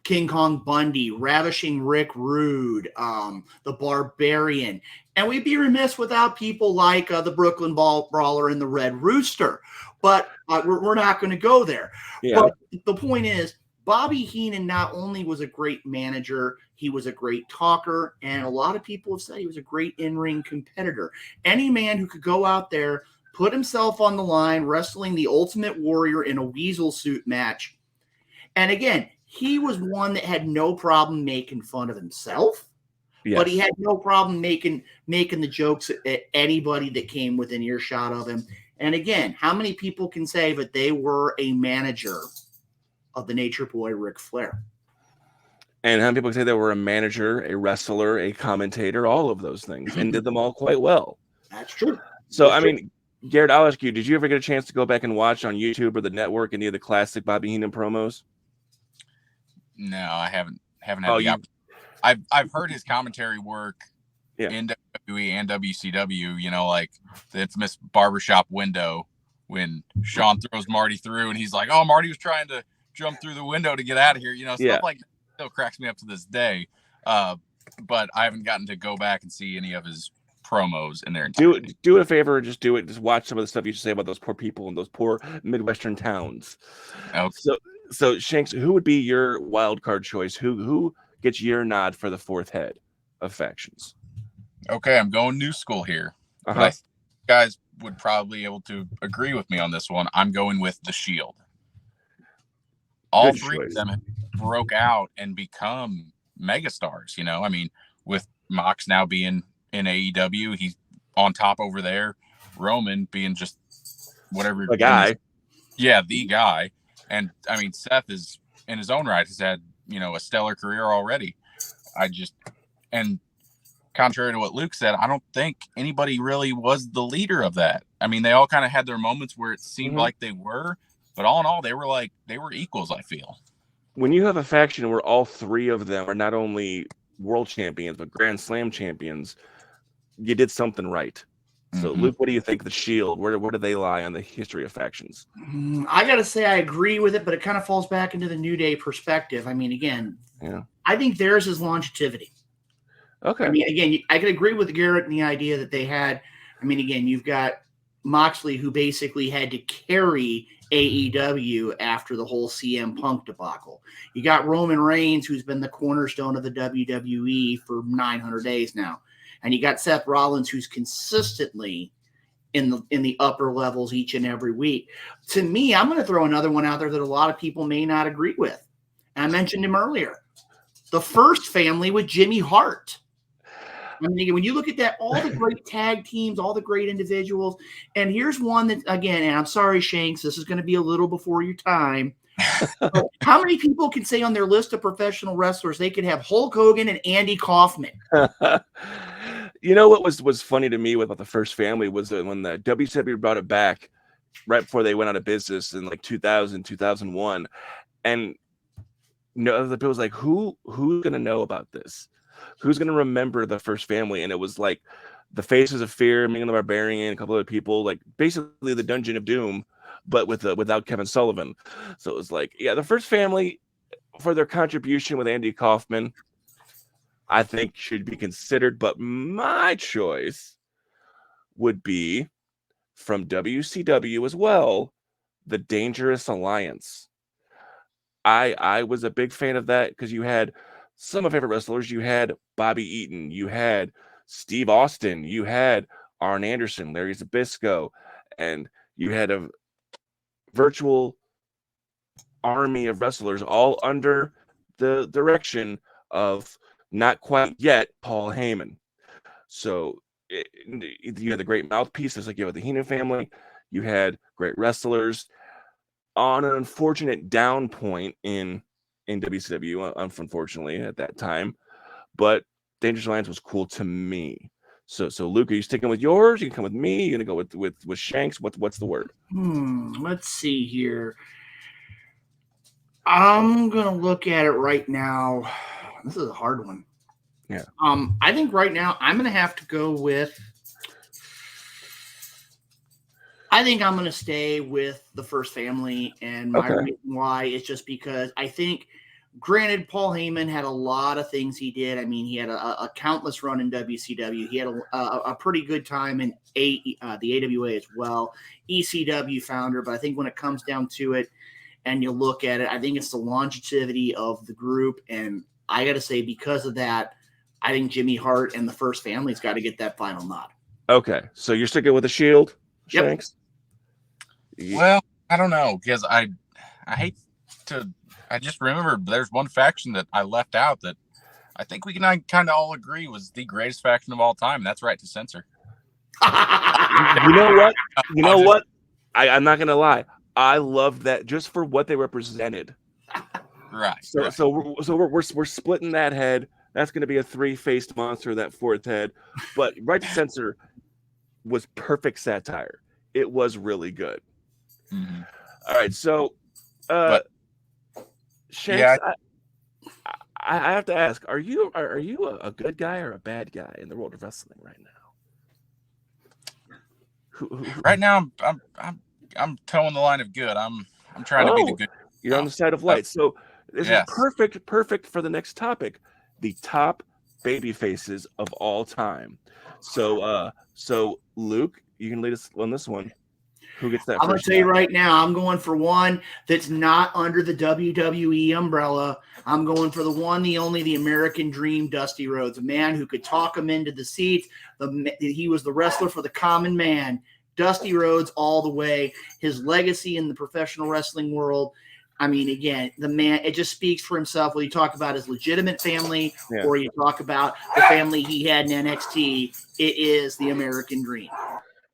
King Kong Bundy, Ravishing Rick Rude, the Barbarian. And we'd be remiss without people like the Brooklyn Brawler and the Red Rooster. But we're not going to go there. Yeah. But the point is, Bobby Heenan not only was a great manager, he was a great talker. And a lot of people have said he was a great in-ring competitor. Any man who could go out there, put himself on the line, wrestling the Ultimate Warrior in a weasel suit match. And again, he was one that had no problem making fun of himself, but he had no problem making the jokes at anybody that came within earshot of him. And again, how many people can say that they were a manager of the Nature Boy Ric Flair? And how many people can say they were a manager, a wrestler, a commentator, all of those things, and did them all quite well. That's true. So, I mean, Garrett, I'll ask you, did you ever get a chance to go back and watch on YouTube or the network any of the classic Bobby Heenan promos? No, I haven't had the opportunity. I've heard his commentary work in WWE and WCW, you know, like the infamous barbershop window when Sean throws Marty through and he's like, oh, Marty was trying to jump through the window to get out of here. You know, stuff like that still cracks me up to this day. But I haven't gotten to go back and see any of his promos in their entirety. Do it a favor, just do it. Just watch some of the stuff you should say about those poor people in those poor Midwestern towns. Okay. So Shanks, who would be your wild card choice? Who gets your nod for the fourth head of factions? Okay, I'm going new school here. But I think you guys would probably be able to agree with me on this one. I'm going with the Shield. All three of them broke out and become megastars. You know, I mean, with Mox now being in AEW, he's on top over there. Roman being just whatever. The guy. The guy. And I mean, Seth is in his own right has had, you know, a stellar career already. And contrary to what Luke said, I don't think anybody really was the leader of that. I mean, they all kind of had their moments where it seemed like they were, but all in all, they were equals, I feel. When you have a faction where all three of them are not only world champions, but Grand Slam champions, you did something right. So, Luke, what do you think? The Shield, where do they lie on the history of factions? I got to say I agree with it, but it kind of falls back into the New Day perspective. I mean, again, I think theirs is longevity. Okay. I mean, again, I can agree with Garrett in the idea that they had, I mean, again, you've got Moxley, who basically had to carry AEW after the whole CM Punk debacle. You got Roman Reigns, who's been the cornerstone of the WWE for 900 days now. And you got Seth Rollins, who's consistently in the upper levels each and every week. To me, I'm going to throw another one out there that a lot of people may not agree with. And I mentioned him earlier. The First Family with Jimmy Hart. I mean, when you look at that, all the great tag teams, all the great individuals. And here's one that, again, and I'm sorry, Shanks, this is going to be a little before your time. How many people can say on their list of professional wrestlers they could have Hulk Hogan and Andy Kaufman? You know what was funny to me about the First Family was that when the WCW brought it back right before they went out of business in like 2000, 2001, and the people was like, who's gonna know about this? Who's gonna remember the First Family? And it was like the Faces of Fear, Ming the Barbarian, a couple other people, like basically the Dungeon of Doom, but without Kevin Sullivan. So it was like, the First Family, for their contribution with Andy Kaufman, I think should be considered, but my choice would be from WCW as well, the Dangerous Alliance. I was a big fan of that because you had some of my favorite wrestlers. You had Bobby Eaton, you had Steve Austin, you had Arn Anderson, Larry Zbyszko, and you had a virtual army of wrestlers all under the direction of not quite yet Paul Heyman. So you had the great mouthpieces like you had the Heenan family. You had great wrestlers on an unfortunate down point in WCW, unfortunately at that time. But Dangerous Alliance was cool to me. So Luke, are you sticking with yours? You can come with me. You're gonna go with Shanks. What's the word? Let's see here. I'm gonna look at it right now. This is a hard one. Yeah. I think right now I'm gonna have to go with. I think I'm gonna stay with the First Family, and my reason why is just because I think, granted, Paul Heyman had a lot of things he did. I mean, he had a countless run in WCW. He had a pretty good time in the AWA as well. ECW founder, but I think when it comes down to it, and you look at it, I think it's the longevity of the group. And I got to say, because of that, I think Jimmy Hart and the First Family's got to get that final nod. Okay. So you're sticking with the Shield, Shanks? Yep. Well, I don't know, because I hate to. I just remember there's one faction that I left out that I think we can kind of all agree was the greatest faction of all time. That's Right to Censor. You know what? You know what? I'm not gonna lie. I loved that just for what they represented. Right. So we're splitting that head. That's going to be a 3-faced monster, that fourth head. But Right to Censor was perfect satire. It was really good. Mm-hmm. All right, so Shanks, yeah, I have to ask: Are you a good guy or a bad guy in the world of wrestling right now? Right now, I'm towing the line of good. I'm trying to be the good. You're on the side of light. So this is perfect for the next topic: the top baby faces of all time. So Luke, you can lead us on this one. Who gets that? I'm going to tell you right now, I'm going for one that's not under the WWE umbrella. I'm going for the one, the only, the American Dream, Dusty Rhodes, a man who could talk him into the seats. He was the wrestler for the common man. Dusty Rhodes all the way. His legacy in the professional wrestling world. I mean, again, the man, it just speaks for himself. When you talk about his legitimate family or you talk about the family he had in NXT, it is the American Dream.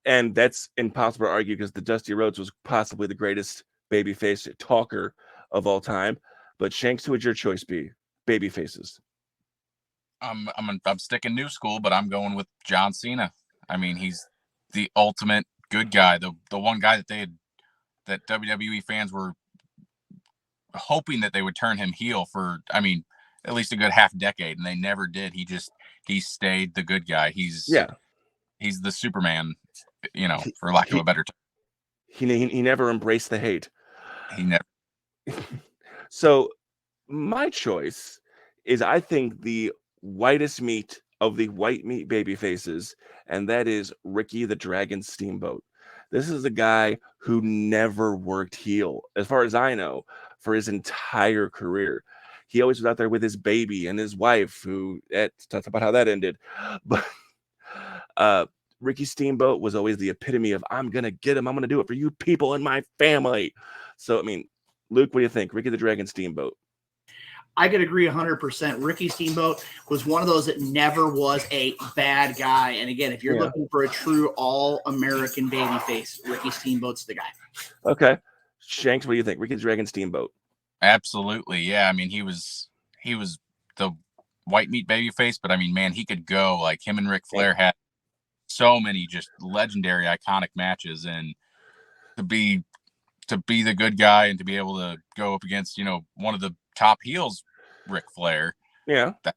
And that's impossible to argue because the Dusty Rhodes was possibly the greatest babyface talker of all time. But Shanks, who would your choice be? Baby faces. I'm sticking new school, but I'm going with John Cena. I mean, he's the ultimate good guy. The one guy that WWE fans were hoping that they would turn him heel for, I mean, at least a good half decade, and they never did. He stayed the good guy. He's the Superman, for lack of a better term. He never embraced the hate. He never. So my choice is, I think, the whitest meat of the white meat baby faces, and that is Ricky the Dragon Steamboat. This is a guy who never worked heel, as far as I know, for his entire career. He always was out there with his baby and his wife, that's about how that ended. But Ricky Steamboat was always the epitome of, I'm going to get him. I'm going to do it for you people in my family. So, I mean, Luke, what do you think? Ricky the Dragon Steamboat. I could agree 100%. Ricky Steamboat was one of those that never was a bad guy. And again, if you're looking for a true all-American babyface, Ricky Steamboat's the guy. Okay. Shanks, what do you think? Ricky the Dragon Steamboat. Absolutely. Yeah. I mean, he was the white meat babyface, but I mean, man, he could go. Like, him and Ric Flair had so many just legendary, iconic matches, and to be the good guy and to be able to go up against, one of the top heels, Ric Flair. Yeah. That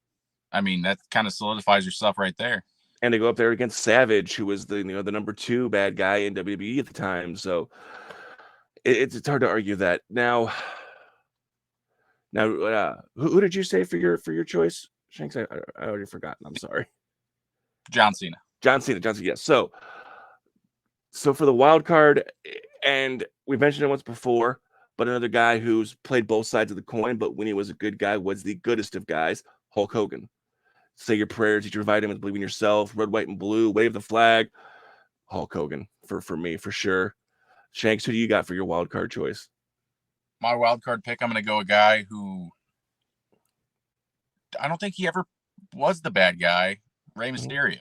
kind of solidifies yourself right there. And to go up there against Savage, who was the number 2 bad guy in WWE at the time. So it's hard to argue that. Now, who did you say for your choice, Shanks? I already forgotten. I'm sorry. John Cena. Yes. So for the wild card, and we mentioned it once before, but another guy who's played both sides of the coin, but when he was a good guy, was the goodest of guys, Hulk Hogan. Say your prayers, eat your vitamins, believe in yourself, red, white, and blue, wave the flag. Hulk Hogan for me, for sure. Shanks, who do you got for your wild card choice? My wild card pick, I'm going to go a guy who I don't think he ever was the bad guy, Rey Mysterio.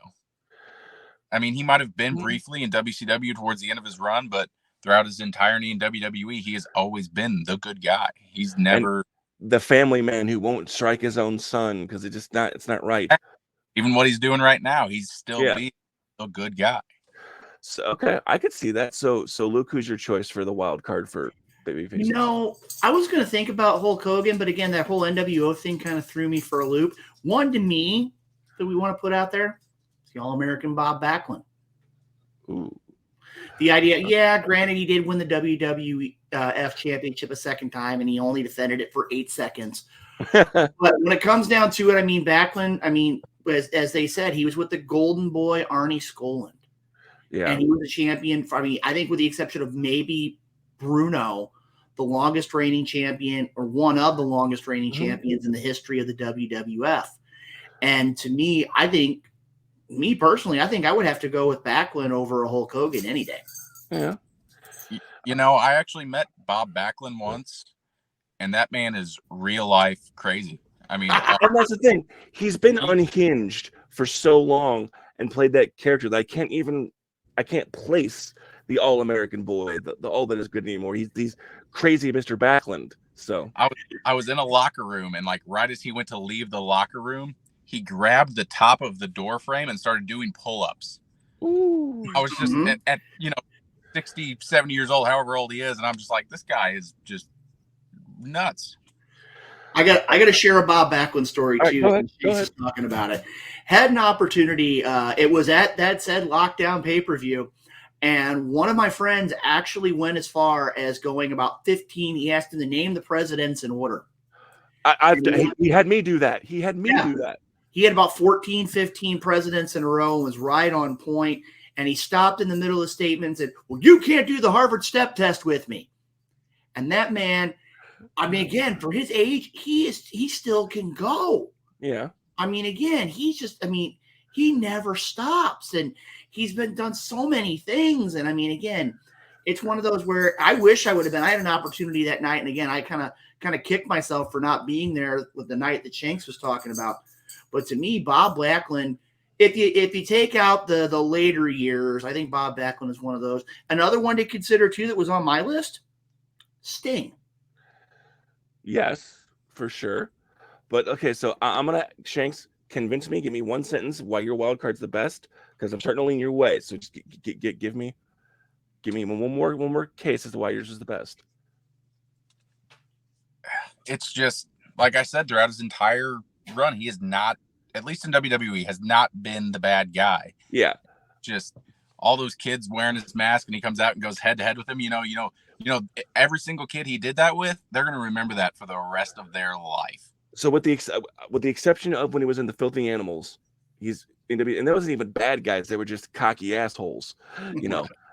I mean, he might have been briefly in WCW towards the end of his run, but throughout his entirety in WWE, he has always been the good guy. He's never the family man who won't strike his own son because it's not right. Even what he's doing right now, he's still being a good guy. So okay, I could see that. So Luke, who's your choice for the wild card for baby faces? I was going to think about Hulk Hogan, but again, that whole NWO thing kind of threw me for a loop. One to me that we want to put out there is the All-American Bob Backlund. Ooh. The idea, granted, he did win the WWF championship a second time, and he only defended it for 8 seconds. But when it comes down to it, Backlund, as they said, he was with the golden boy, Arnie Skoland. Yeah. And he was a champion for, I think with the exception of maybe Bruno, the longest reigning champion, or one of the longest reigning champions in the history of the WWF. And to me, personally, I think I would have to go with Backlund over a Hulk Hogan any day. Yeah. I actually met Bob Backlund once, and that man is real life crazy. And that's the thing. He's been unhinged for so long and played that character that I can't place the All-American boy, the all that is good anymore. He's crazy Mr. Backlund. So I was in a locker room, and like right as he went to leave the locker room, he grabbed the top of the door frame and started doing pull-ups. Ooh. I was just at 60, 70 years old, however old he is, and I'm just like, this guy is just nuts. I got to share a Bob Backlund story too. Go ahead. She's talking about it. Had an opportunity. It was at that said lockdown pay-per-view, and one of my friends actually went as far as going about 15. He asked him to name the presidents in order. He had me do that. He had me do that. He had about 14, 15 presidents in a row and was right on point. And he stopped in the middle of the statement and said, well, you can't do the Harvard step test with me. And that man, again, for his age, he still can go. Yeah. Again, he never stops. And he's done so many things. And again, it's one of those where I wish I would have been. I had an opportunity that night. And again, I kind of kicked myself for not being there with the night that Shanks was talking about. But to me, Bob Backlund, if you take out the later years, I think Bob Backlund is one of those. Another one to consider too that was on my list, Sting. Yes, for sure. But okay, so I'm gonna Shanks, convince me. Give me one sentence why your wild card's the best, because I'm starting to lean your way. So just give me one more case as to why yours is the best. It's just like I said, throughout his entire run, he is not, at least in WWE, has not been the bad guy. Yeah. Just all those kids wearing his mask and he comes out and goes head to head with them. Every single kid he did that with, they're going to remember that for the rest of their life. So with the exception of when he was in the Filthy Animals, he's in WWE, and that wasn't even bad guys. They were just cocky assholes,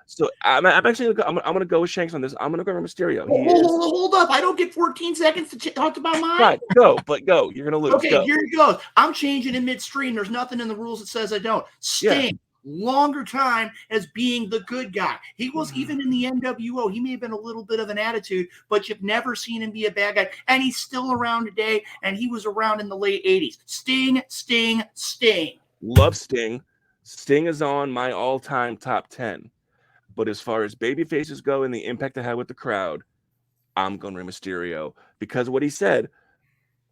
So I'm actually I'm gonna go with Shanks on this. I'm gonna go with Mysterio. Hold up! I don't get 14 seconds to talk about mine. Right, go. You're gonna lose. Okay, go. Here he goes. I'm changing in midstream. There's nothing in the rules that says I don't. Sting, longer time as being the good guy. He was even in the NWO. He may have been a little bit of an attitude, but you've never seen him be a bad guy. And he's still around today. And he was around in the late 80s. Sting. Love Sting. Sting is on my all-time top 10. But as far as baby faces go and the impact they had with the crowd, I'm going Rey Mysterio. Because what he said,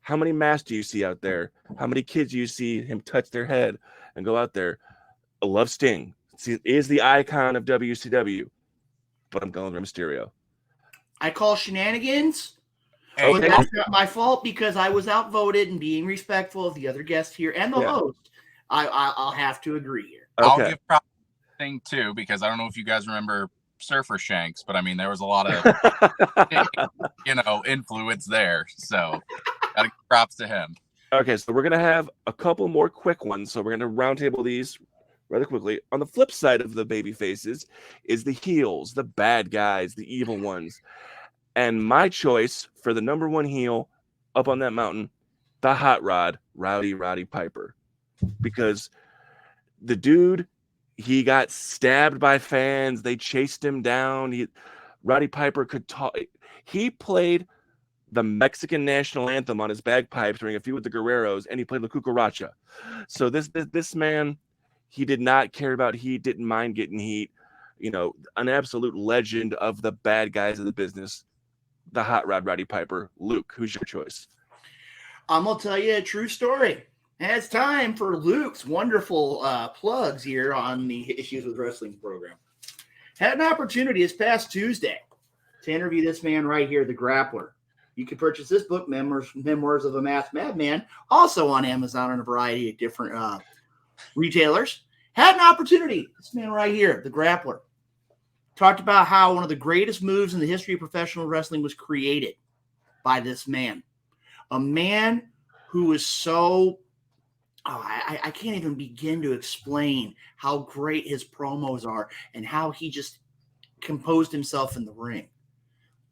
how many masks do you see out there? How many kids do you see him touch their head and go out there? I love Sting. He is the icon of WCW. But I'm going Rey Mysterio. I call shenanigans. Okay. But that's not my fault because I was outvoted, and being respectful of the other guests here and the host, I'll have to agree here. Okay. I'll give props thing too, because I don't know if you guys remember Surfer Shanks, but there was a lot of influence there. So gotta give props to him. Okay, so we're gonna have a couple more quick ones. So we're gonna roundtable these rather quickly. On the flip side of the baby faces is the heels, the bad guys, the evil ones. And my choice for the number one heel up on that mountain, the Hot Rod, Roddy Piper. Because the dude, he got stabbed by fans. They chased him down. Roddy Piper could talk. He played the Mexican national anthem on his bagpipes during a feud with the Guerreros, and he played La Cucaracha. So this man, he did not care about heat, didn't mind getting heat. An absolute legend of the bad guys of the business, the Hot Rod, Roddy Piper. Luke, who's your choice? I'm going to tell you a true story. And it's time for Luke's wonderful plugs here on the Issues with Wrestling program. Had an opportunity this past Tuesday to interview this man right here, the Grappler. You can purchase this book, Memoirs of a Masked Madman, also on Amazon and a variety of different retailers. Had an opportunity. This man right here, the Grappler, talked about how one of the greatest moves in the history of professional wrestling was created by this man. A man who was so, I can't even begin to explain how great his promos are and how he just composed himself in the ring.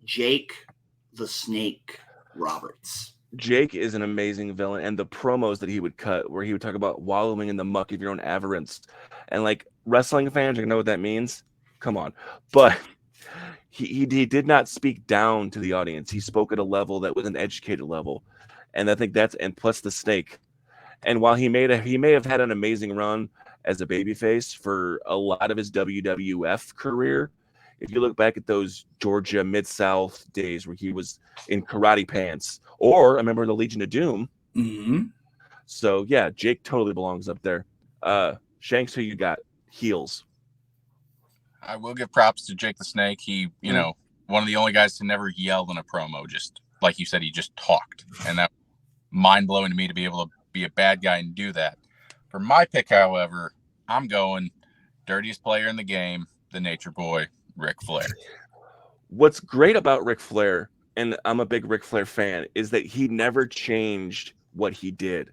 Jake the Snake Roberts. Jake is an amazing villain, and the promos that he would cut where he would talk about wallowing in the muck of your own avarice, and like wrestling fans, you know what that means. Come on. But he did not speak down to the audience. He spoke at a level that was an educated level. And I think and plus the Snake. And while he may have had an amazing run as a babyface for a lot of his WWF career, if you look back at those Georgia Mid-South days where he was in karate pants, or I remember the Legion of Doom. Mm-hmm. So yeah, Jake totally belongs up there. Shanks, who you got? Heels. I will give props to Jake the Snake. He, one of the only guys to never yell in a promo. Just like you said, he just talked. And that mind blowing to me to be able to be a bad guy and do that. For my pick, however, I'm going dirtiest player in the game, the Nature Boy, Ric Flair. What's great about Ric Flair, and I'm a big Ric Flair fan, is that he never changed what he did.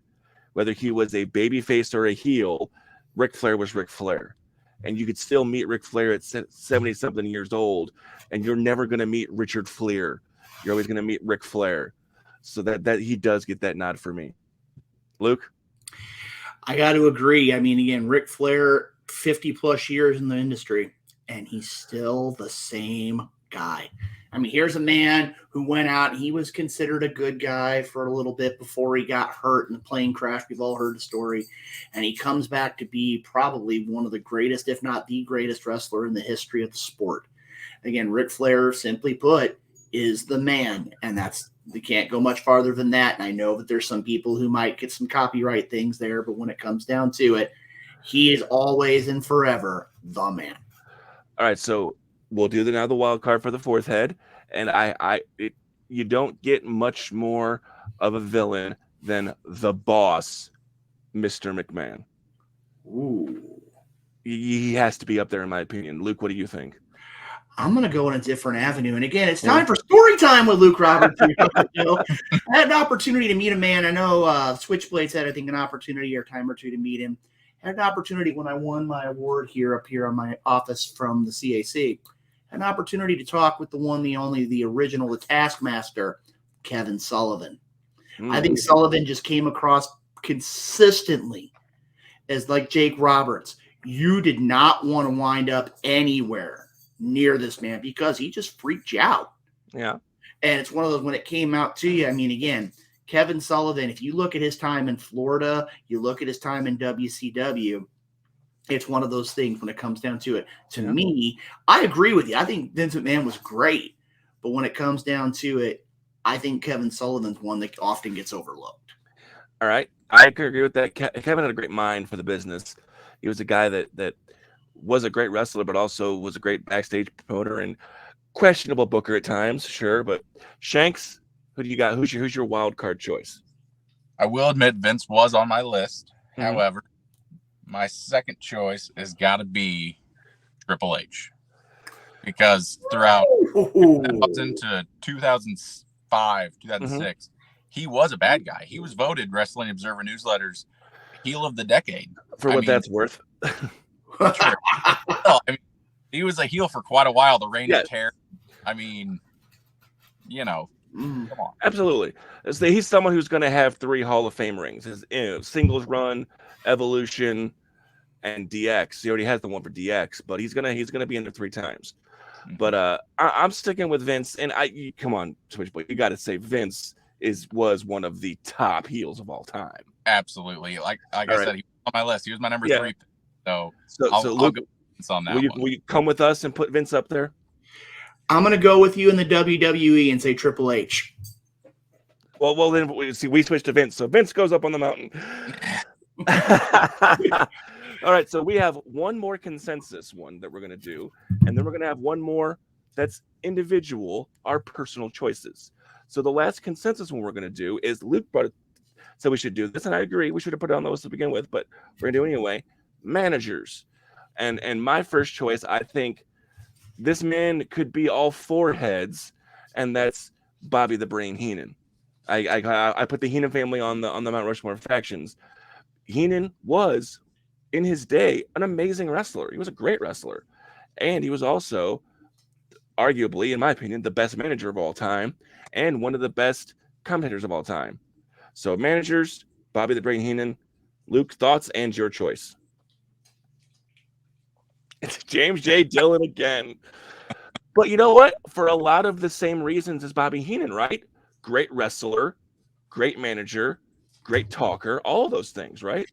Whether he was a babyface or a heel, Ric Flair was Ric Flair. And you could still meet Ric Flair at 70-something years old, and you're never going to meet Richard Fleer. You're always going to meet Ric Flair. So that he does get that nod for me. Luke? I got to agree. I mean, again, Ric Flair, 50-plus years in the industry, and he's still the same guy. I mean, here's a man who went out and he was considered a good guy for a little bit before he got hurt in the plane crash. We've all heard the story. And he comes back to be probably one of the greatest, if not the greatest wrestler in the history of the sport. Again, Ric Flair, simply put, is the man. And we can't go much farther than that. And I know that there's some people who might get some copyright things there, but when it comes down to it, he is always and forever the man. All right, so we'll do the wild card for the fourth head, and you don't get much more of a villain than the boss, Mr. McMahon. Ooh, he has to be up there in my opinion. Luke, what do you think? I'm going to go in a different avenue, and again, it's time for story time with Luke Roberts. I had an opportunity to meet a man. I know Switchblades had, I think, an opportunity or time or two to meet him. Had an opportunity when I won my award up here on my office from the CAC. Had an opportunity to talk with the one, the only, the original, the Taskmaster, Kevin Sullivan. I think Sullivan just came across consistently as like Jake Roberts. You did not want to wind up anywhere near this man because he just freaked you out. Yeah. And it's one of those, when it came out to you, I mean, again, Kevin Sullivan, if you look at his time in Florida, you look at his time in WCW, it's one of those things when it comes down to it. To me, I agree with you. I think Vince McMahon was great. But when it comes down to it, I think Kevin Sullivan's one that often gets overlooked. All right. I can agree with that. Kevin had a great mind for the business. He was a guy that was a great wrestler, but also was a great backstage promoter and questionable booker at times, sure. But Shanks, who do you got? Who's your wild card choice? I will admit Vince was on my list. However, my second choice has got to be Triple H. Because throughout into 2005, 2006, he was a bad guy. He was voted Wrestling Observer Newsletter's heel of the decade. For what that's worth. Well, I mean, he was a heel for quite a while. The Reign of Terror. I mean, come on. Absolutely. He's someone who's going to have 3 Hall of Fame rings. His singles run, Evolution, and DX. He already has the one for DX, but he's gonna be in there 3 times. But I'm sticking with Vince, and come on, Switchboy, you got to say Vince was one of the top heels of all time. Absolutely. Like I said, he was on my list. He was my number 3. So Luke, I'll go Vince on that one. Will you come with us and put Vince up there? I'm going to go with you in the WWE and say Triple H. Well, then we switched to Vince. So Vince goes up on the mountain. All right, so we have one more consensus one that we're going to do, and then we're going to have one more that's individual, our personal choices. So the last consensus one we're going to do is Luke brought it, so we should do this, and I agree. We should have put it on the list to begin with, but we're going to do it anyway. Managers. And my first choice, I think this man could be all four heads, and that's Bobby the Brain Heenan. I put the Heenan family on the Mount Rushmore factions. Heenan was, in his day, an amazing wrestler. He was a great wrestler, and he was also, arguably, in my opinion, the best manager of all time, and one of the best commentators of all time. So, managers, Bobby the Brain Heenan. Luke, thoughts and your choice. It's James J. Dillon again. But you know what? For a lot of the same reasons as Bobby Heenan, right? Great wrestler, great manager, great talker, all those things, right?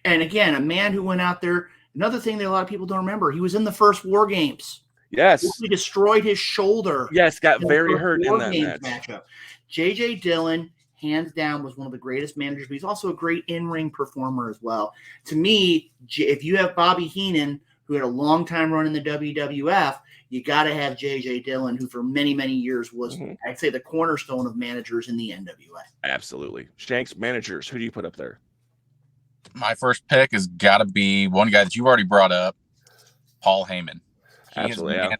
And again, a man who went out there. Another thing that a lot of people don't remember, he was in the first War Games. Yes. He destroyed his shoulder. Yes, got very hurt in that matchup. J.J. Dillon, hands down, was one of the greatest managers, but he's also a great in-ring performer as well. To me, if you have Bobby Heenan, who had a long time run in the WWF, you got to have J.J. Dillon, who for many, many years was, I'd say, the cornerstone of managers in the NWA. Absolutely. Shanks, managers, who do you put up there? My first pick has got to be one guy that you've already brought up, Paul Heyman. He Absolutely, has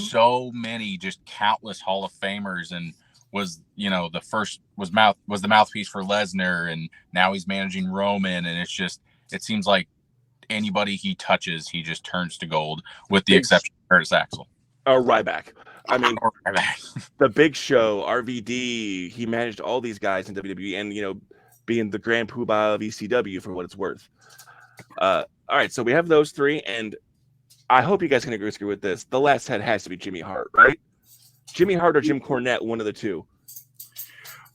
so many, just countless Hall of Famers, and was, was the mouthpiece for Lesnar, and now he's managing Roman, and it seems like anybody he touches, he just turns to gold, with the exception of Curtis Axel. Ryback. I mean, the Big Show, RVD, he managed all these guys in WWE, and, being the grand poobah of ECW for what it's worth. All right, so we have those three, and I hope you guys can agree with this. The last head has to be Jimmy Hart, right? Jimmy Hart or Jim Cornette, one of the two.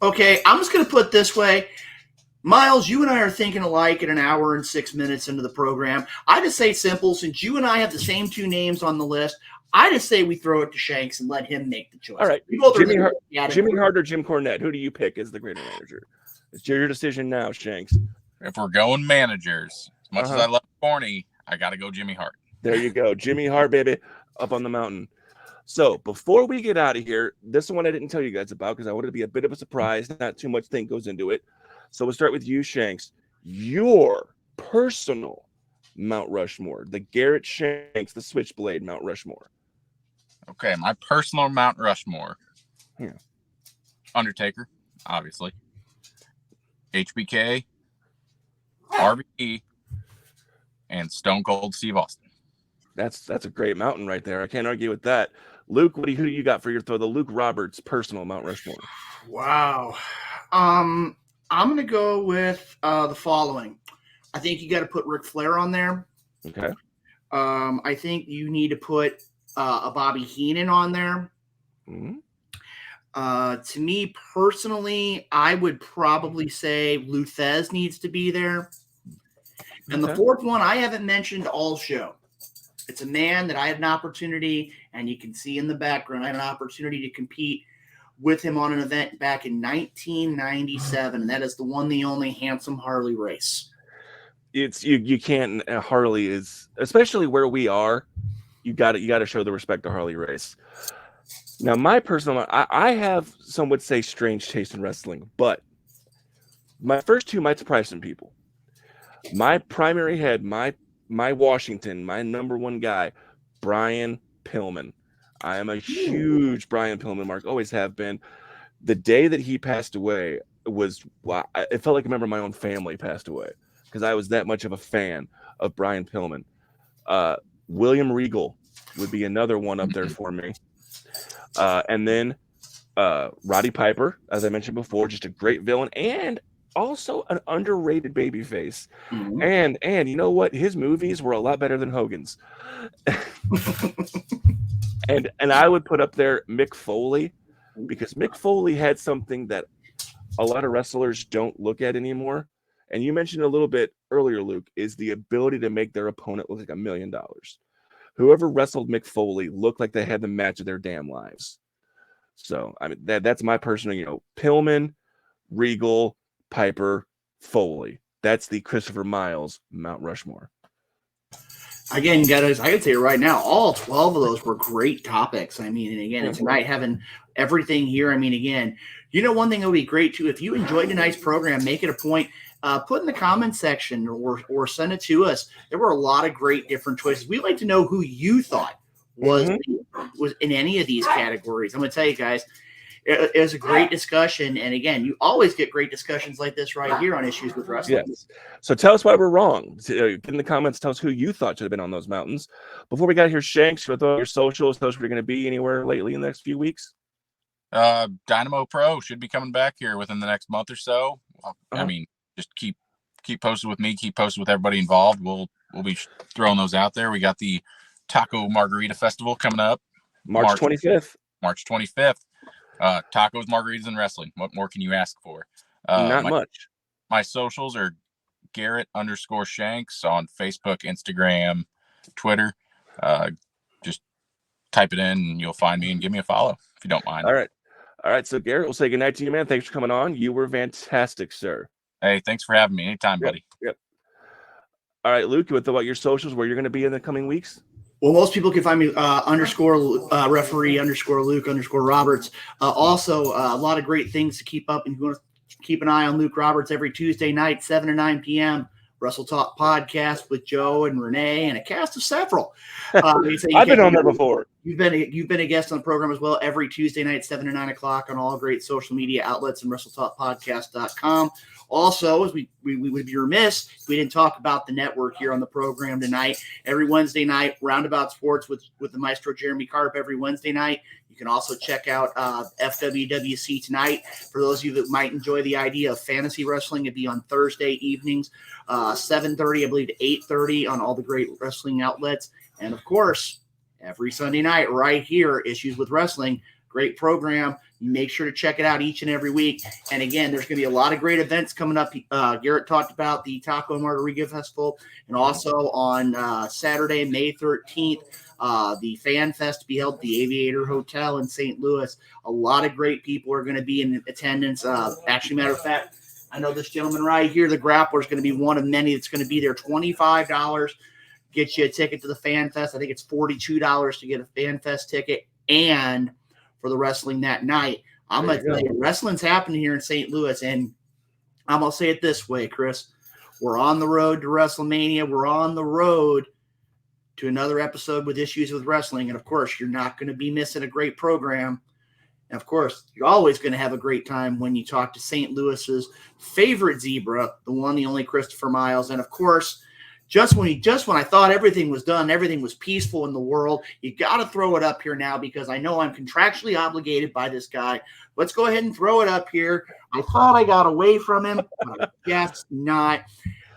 Okay, I'm just going to put it this way. Miles, you and I are thinking alike at an hour and 6 minutes into the program. I just say simple, since you and I have the same two names on the list, I just say we throw it to Shanks and let him make the choice. All right, Jimmy Hart or Jim Cornette, who do you pick as the greater manager? It's your decision now, Shanks. If we're going managers, as much as I love Corny, I got to go Jimmy Hart. There you go. Jimmy Hart, baby, up on the mountain. So before we get out of here, this one I didn't tell you guys about because I wanted to be a bit of a surprise. Not too much thing goes into it. So we'll start with you, Shanks. Your personal Mount Rushmore, the Garrett Shanks, the Switchblade Mount Rushmore. Okay, my personal Mount Rushmore. Yeah. Undertaker, obviously. HBK, RVD, and Stone Cold Steve Austin. That's a great mountain right there. I can't argue with that. Luke, who do you got for your throw? The Luke Roberts personal Mount Rushmore. Wow. I'm going to go with the following. I think you got to put Ric Flair on there. Okay. I think you need to put a Bobby Heenan on there. Mm-hmm. To me personally, I would probably say Lou Thez needs to be there. And the fourth one, I haven't mentioned all show. It's a man that I had an opportunity, and you can see in the background, I had an opportunity to compete with him on an event back in 1997, and that is the one, the only Handsome Harley race. It's you can't. Harley is, especially where we are. You got to show the respect to Harley race. Now, my personal, I have, some would say, strange taste in wrestling, but my first two might surprise some people. My primary head, my Washington, my number one guy, Brian Pillman. I am a huge Brian Pillman mark, always have been. The day that he passed away it felt like a member of my own family passed away because I was that much of a fan of Brian Pillman. William Regal would be another one up there for me. And then Roddy Piper, as I mentioned before, just a great villain and also an underrated babyface. Mm-hmm. And you know what? His movies were a lot better than Hogan's. and I would put up there Mick Foley, because Mick Foley had something that a lot of wrestlers don't look at anymore. And you mentioned a little bit earlier, Luke, is the ability to make their opponent look like $1 million. Whoever wrestled Mick Foley looked like they had the match of their damn lives. So, I mean, that's my personal, Pillman, Regal, Piper, Foley. That's the Christopher Miles Mount Rushmore. Again, guys, I can tell you right now, all 12 of those were great topics. I mean, and again, tonight having everything here. I mean, again, one thing that would be great too, if you enjoyed tonight's program, make it a point, put in the comment section or send it to us. There were a lot of great different choices. We'd like to know who you thought was in any of these categories. I'm going to tell you guys, it was a great discussion. And again, you always get great discussions like this right here on Issues with Wrestling. Yes. So tell us why we're wrong. Get in the comments, tell us who you thought should have been on those mountains. Before we got here, Shanks, with all your socials, tell us where you're going to be anywhere lately in the next few weeks. Dynamo Pro should be coming back here within the next month or so. I mean, just keep posted with me, keep posted with everybody involved. We'll be throwing those out there. We got the Taco Margarita Festival coming up March 25th. March 25th. Tacos, margaritas, and wrestling. What more can you ask for? Not much. My socials are Garrett_Shanks on Facebook, Instagram, Twitter. Just type it in and you'll find me and give me a follow if you don't mind. All right. So Garrett, we'll say goodnight to you, man. Thanks for coming on. You were fantastic, sir. Hey, thanks for having me. Anytime, buddy. Yep. All right, Luke, what about your socials, where you're going to be in the coming weeks? Well, most people can find me _referee _Luke_Roberts. Also, a lot of great things to keep up. And you want to keep an eye on Luke Roberts every Tuesday night, 7 to 9 p.m. Wrestle Talk podcast with Joe and Renee and a cast of several. I've been on there before. You've been a guest on the program as well every Tuesday night, 7 to 9 o'clock on all great social media outlets and WrestleTalkPodcast.com. Also, as we would be remiss if we didn't talk about the network here on the program tonight. Every Wednesday night, Roundabout Sports with the Maestro Jeremy Karp every Wednesday night. You can also check out FWWC tonight. For those of you that might enjoy the idea of fantasy wrestling, it'd be on Thursday evenings, 7:30, I believe, to 8:30 on all the great wrestling outlets. And, of course, every Sunday night right here, Issues with Wrestling. Great program. Make sure to check it out each and every week. And again, there's going to be a lot of great events coming up. Garrett talked about the Taco Margarita Festival, and also on Saturday, May 13th, the Fan Fest to be held at the Aviator Hotel in St. Louis. A lot of great people are going to be in attendance. Actually, matter of fact, I know this gentleman right here, the Grappler, is going to be one of many that's going to be there. $25 gets you a ticket to the Fan Fest. I think it's $42 to get a Fan Fest ticket and for the wrestling that night. I'm going to tell you, wrestling's happening here in St. Louis, and I'm going to say it this way, Chris. We're on the road to WrestleMania. We're on the road to another episode with Issues with Wrestling, and, of course, you're not going to be missing a great program. And, of course, you're always going to have a great time when you talk to St. Louis's favorite zebra, the one, the only Christopher Miles. And, of course, just when I thought everything was done, everything was peaceful in the world, you got to throw it up here now because I know I'm contractually obligated by this guy. Let's go ahead and throw it up here. I thought I got away from him, but I guess not.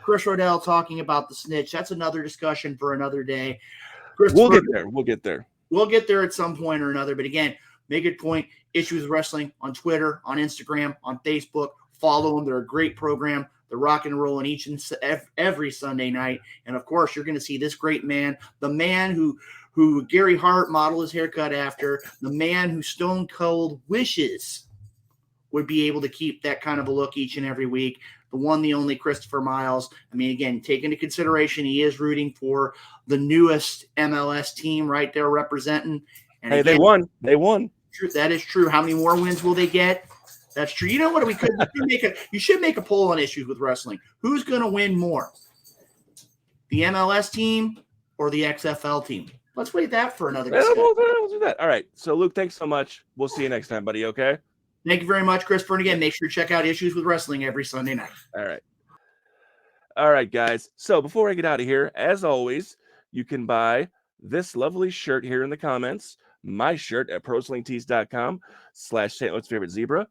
Chris Rodell talking about the snitch. That's another discussion for another day. We'll get there. We'll get there. We'll get there at some point or another. But again, make it a point. Issues with Wrestling on Twitter, on Instagram, on Facebook. Follow them. They're a great program. They're rocking and rolling each and every Sunday night. And, of course, you're going to see this great man, the man who Gary Hart modeled his haircut after, the man who Stone Cold wishes would be able to keep that kind of a look each and every week. The one, the only Christopher Miles. I mean, again, take into consideration he is rooting for the newest MLS team right there representing. And hey, again, they won. That is true. How many more wins will they get? That's true. You know what? You should make a poll on Issues with Wrestling. Who's going to win more? The MLS team or the XFL team? Let's wait that for another discussion. We'll do that. All right. So, Luke, thanks so much. We'll see you next time, buddy. Okay? Thank you very much, Christopher. And again, make sure to check out Issues with Wrestling every Sunday night. All right, guys. So before I get out of here, as always, you can buy this lovely shirt here in the comments. My shirt at ProWrestlingTees.com/St. Louis Favorite Zebra.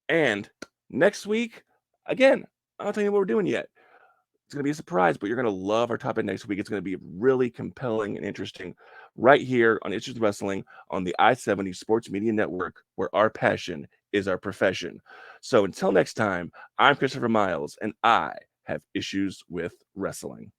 And next week, again, I'm not telling you what we're doing yet. It's going to be a surprise, but you're going to love our topic next week. It's going to be really compelling and interesting right here on Issues with Wrestling on the I-70 Sports Media Network, where our passion is our profession. So until next time, I'm Christopher Miles, and I have Issues with Wrestling.